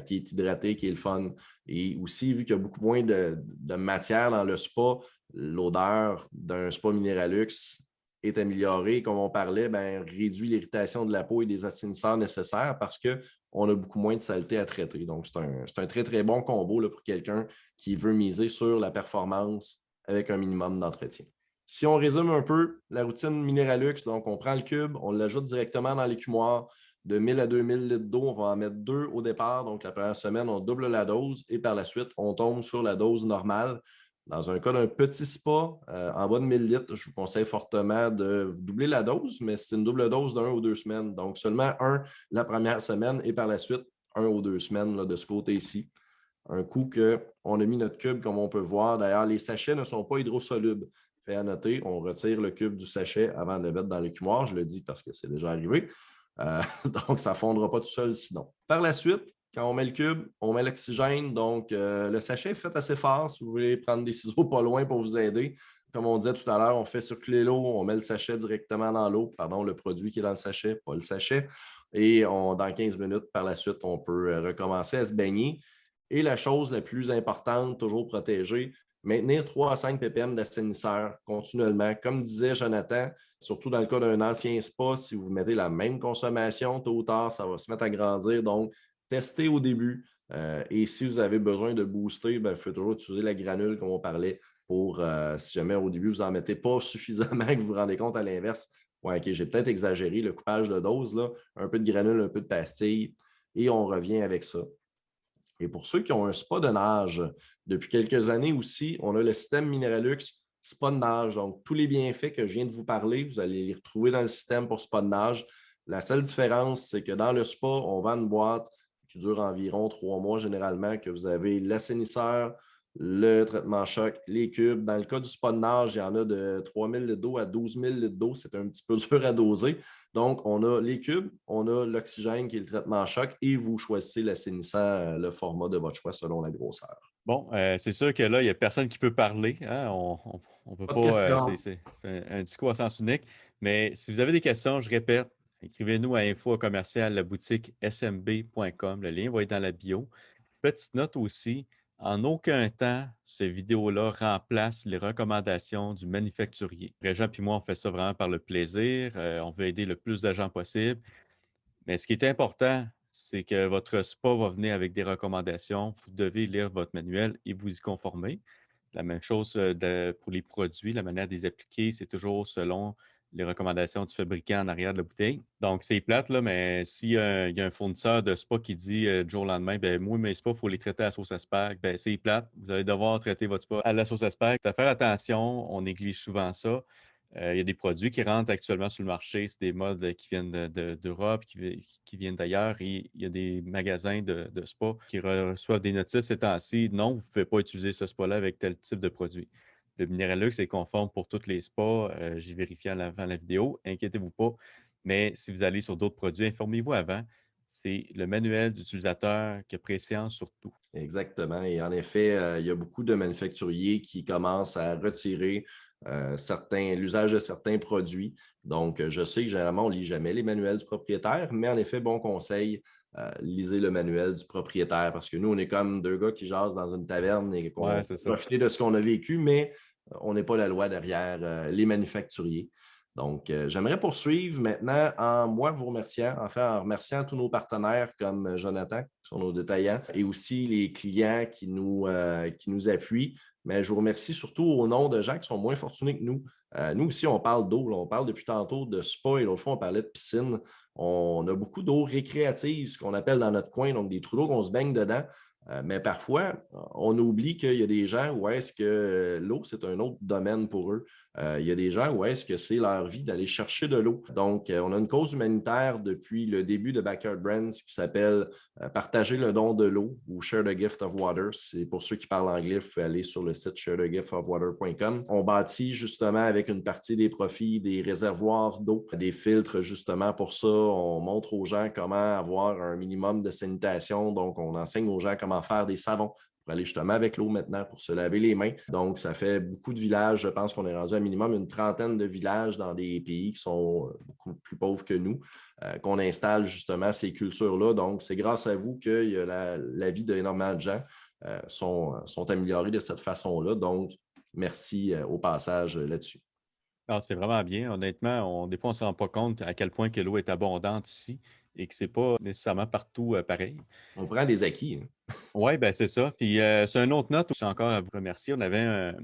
qui est hydratée, qui est le fun. Et aussi, vu qu'il y a beaucoup moins de matière dans le spa, l'odeur d'un spa Minéralux est améliorée. Comme on parlait, ben, réduit l'irritation de la peau et des assainisseurs nécessaires parce on a beaucoup moins de saleté à traiter. Donc, c'est un très, très bon combo là, pour quelqu'un qui veut miser sur la performance avec un minimum d'entretien. Si on résume un peu la routine Minéralux, donc on prend le cube, on l'ajoute directement dans l'écumoire. De 1000 à 2000 litres d'eau, on va en mettre 2 au départ. Donc, la première semaine, on double la dose et par la suite, on tombe sur la dose normale. Dans un cas d'un petit spa, en bas de 1000 litres, je vous conseille fortement de doubler la dose, mais c'est une double dose d'1 ou 2 semaines. Donc, seulement un la première semaine et par la suite, 1 ou 2 semaines là, de ce côté-ci. Un coup qu'on a mis notre cube, comme on peut voir. D'ailleurs, les sachets ne sont pas hydrosolubles. Fait à noter, on retire le cube du sachet avant de le mettre dans l'écumoire. Je le dis parce que c'est déjà arrivé. Donc, ça ne fondra pas tout seul sinon. Par la suite, quand on met le cube, on met l'oxygène. Donc, le sachet est fait assez fort si vous voulez prendre des ciseaux pas loin pour vous aider. Comme on disait tout à l'heure, on fait circuler l'eau, on met le sachet directement dans l'eau, pardon, le produit qui est dans le sachet, pas le sachet. Et dans 15 minutes, par la suite, on peut recommencer à se baigner. Et la chose la plus importante, toujours protégée, maintenir 3 à 5 ppm d'assainisseur continuellement. Comme disait Jonathan, surtout dans le cas d'un ancien spa, si vous mettez la même consommation, tôt ou tard, ça va se mettre à grandir. Donc, testez au début. Et si vous avez besoin de booster, il faut toujours utiliser la granule, comme on parlait, pour si jamais au début, vous n'en mettez pas suffisamment, que vous vous rendez compte à l'inverse. Ouais, OK, j'ai peut-être exagéré le coupage de dose, là. Un peu de granule, un peu de pastille, et on revient avec ça. Et pour ceux qui ont un spa de nage, depuis quelques années aussi, on a le système Minéralux spa de nage. Donc, tous les bienfaits que je viens de vous parler, vous allez les retrouver dans le système pour spa de nage. La seule différence, c'est que dans le spa, on vend une boîte qui dure environ 3 mois généralement, que vous avez l'assainisseur, le traitement choc, les cubes. Dans le cas du spa de nage, il y en a de 3000 litres d'eau à 12 000 litres d'eau. C'est un petit peu dur à doser. Donc, on a les cubes, on a l'oxygène qui est le traitement choc et vous choisissez l'assainissant, le format de votre choix selon la grosseur.
Bon, c'est sûr que là, il n'y a personne qui peut parler. Hein? On peut
Pas de
pas.
questions.
C'est un discours à sens unique. Mais si vous avez des questions, je répète, écrivez-nous à info@commercial-la-boutique-smb.com. Le lien va être dans la bio. Petite note aussi, en aucun temps, cette vidéo-là remplace les recommandations du manufacturier. Régent et moi, on fait ça vraiment par le plaisir. On veut aider le plus d'agents possible. Mais ce qui est important, c'est que votre spa va venir avec des recommandations. Vous devez lire votre manuel et vous y conformer. La même chose pour les produits, la manière de les appliquer, c'est toujours selon les recommandations du fabricant en arrière de la bouteille. Donc, c'est plate, là, mais s'il y a un fournisseur de spa qui dit du jour au lendemain, ben moi, mes spas, il faut les traiter à la sauce asperge, ben c'est plate. Vous allez devoir traiter votre spa à la sauce asperge. Faire attention, on néglige souvent ça. Il y a des produits qui rentrent actuellement sur le marché. C'est des modes qui viennent d'Europe, qui viennent d'ailleurs. Et il y a des magasins de spa qui reçoivent des notices ces temps-ci. Non, vous ne pouvez pas utiliser ce spa-là avec tel type de produit. Le Minéralux est conforme pour tous les spas. J'ai vérifié avant la vidéo. Inquiétez-vous pas. Mais si vous allez sur d'autres produits, informez-vous avant. C'est le manuel d'utilisateur qui a préséance sur tout.
Exactement. Et en effet, il y a beaucoup de manufacturiers qui commencent à retirer l'usage de certains produits. Donc, je sais que généralement, on ne lit jamais les manuels du propriétaire, mais en effet, bon conseil, lisez le manuel du propriétaire parce que nous, on est comme deux gars qui jasent dans une taverne et
Ouais,
qu'on
c'est ça.
profite de ce qu'on a vécu, mais on n'est pas la loi derrière les manufacturiers. Donc, j'aimerais poursuivre maintenant en moi vous remerciant, en remerciant tous nos partenaires comme Jonathan, qui sont nos détaillants, et aussi les clients qui nous appuient. Mais je vous remercie surtout au nom de gens qui sont moins fortunés que nous. Nous aussi, on parle d'eau. On parle depuis tantôt de spa et l'autre fois, on parlait de piscine. On a beaucoup d'eau récréative, ce qu'on appelle dans notre coin, donc des trous d'eau qu'on se baigne dedans. Mais parfois, on oublie qu'il y a des gens où est-ce que l'eau, c'est un autre domaine pour eux. Il y a des gens où est-ce que c'est leur vie d'aller chercher de l'eau. Donc, on a une cause humanitaire depuis le début de Backyard Brands qui s'appelle Partager le don de l'eau ou Share the Gift of Water. C'est pour ceux qui parlent anglais, vous pouvez aller sur le site sharethegiftofwater.com. On bâtit justement avec une partie des profits des réservoirs d'eau, des filtres justement pour ça. On montre aux gens comment avoir un minimum de sanitation. Donc, on enseigne aux gens comment faire des savons pour aller justement avec l'eau maintenant pour se laver les mains. Donc, ça fait beaucoup de villages. Je pense qu'on est rendu à un minimum une trentaine de villages dans des pays qui sont beaucoup plus pauvres que nous, qu'on installe justement ces cultures-là. Donc, c'est grâce à vous que la vie d'énormément de gens sont améliorées de cette façon-là. Donc, merci au passage là-dessus.
Ah, c'est vraiment bien. Honnêtement, des fois, on ne se rend pas compte à quel point que l'eau est abondante ici et que c'est pas nécessairement partout pareil.
On prend des acquis, hein.
Oui, ben c'est ça. Puis sur une autre note, je suis encore à vous remercier. On avait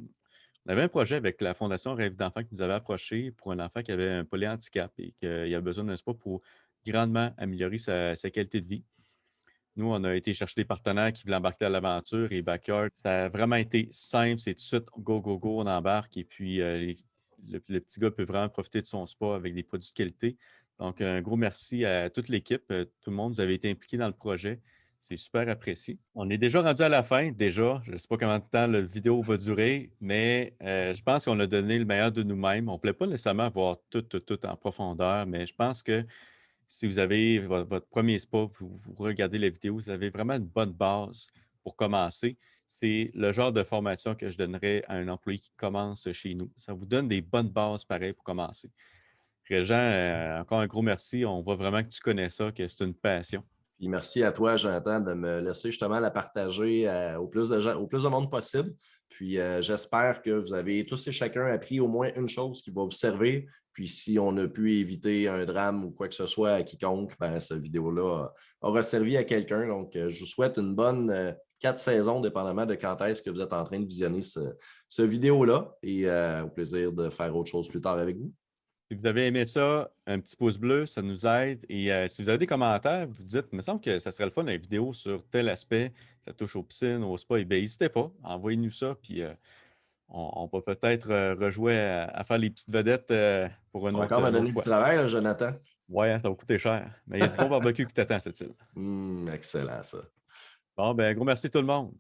un projet avec la Fondation Rêve d'enfant qui nous avait approché pour un enfant qui avait un polyhandicap et qu'il avait besoin d'un spa pour grandement améliorer sa qualité de vie. Nous, on a été chercher des partenaires qui voulaient embarquer à l'aventure et Backyard, ça a vraiment été simple. C'est tout de suite go, go, go, on embarque et puis le petit gars peut vraiment profiter de son spa avec des produits de qualité. Donc, un gros merci à toute l'équipe. Tout le monde, vous avez été impliqué dans le projet. C'est super apprécié. On est déjà rendu à la fin, déjà. Je ne sais pas combien de temps la vidéo va durer, mais je pense qu'on a donné le meilleur de nous-mêmes. On ne voulait pas nécessairement voir tout en profondeur, mais je pense que si vous avez votre premier spa, vous regardez la vidéo, vous avez vraiment une bonne base pour commencer. C'est le genre de formation que je donnerais à un employé qui commence chez nous. Ça vous donne des bonnes bases pareilles pour commencer. Régent, encore un gros merci. On voit vraiment que tu connais ça, que c'est une passion.
Puis merci à toi, Jonathan, de me laisser justement la partager au plus de gens, au plus de monde possible. Puis j'espère que vous avez tous et chacun appris au moins une chose qui va vous servir. Puis si on a pu éviter un drame ou quoi que ce soit à quiconque, ben, cette vidéo-là aura servi à quelqu'un. Donc, je vous souhaite une bonne 4 saisons, dépendamment de quand est-ce que vous êtes en train de visionner ce vidéo-là. Et au plaisir de faire autre chose plus tard avec vous.
Si vous avez aimé ça, un petit pouce bleu, ça nous aide. Et si vous avez des commentaires, vous dites, il me semble que ça serait le fun, une vidéo sur tel aspect, ça touche aux piscines, au spa, et bien, n'hésitez pas, envoyez-nous ça, puis on va peut-être rejouer à faire les petites vedettes pour
Tu vas encore me
une autre
donner du
fois.
travail, là, Jonathan.
Ouais, hein, ça va coûter cher. Mais il y a du bon barbecue qui t'attend, cette île.
Excellent, ça.
Bon, ben, gros merci tout le monde.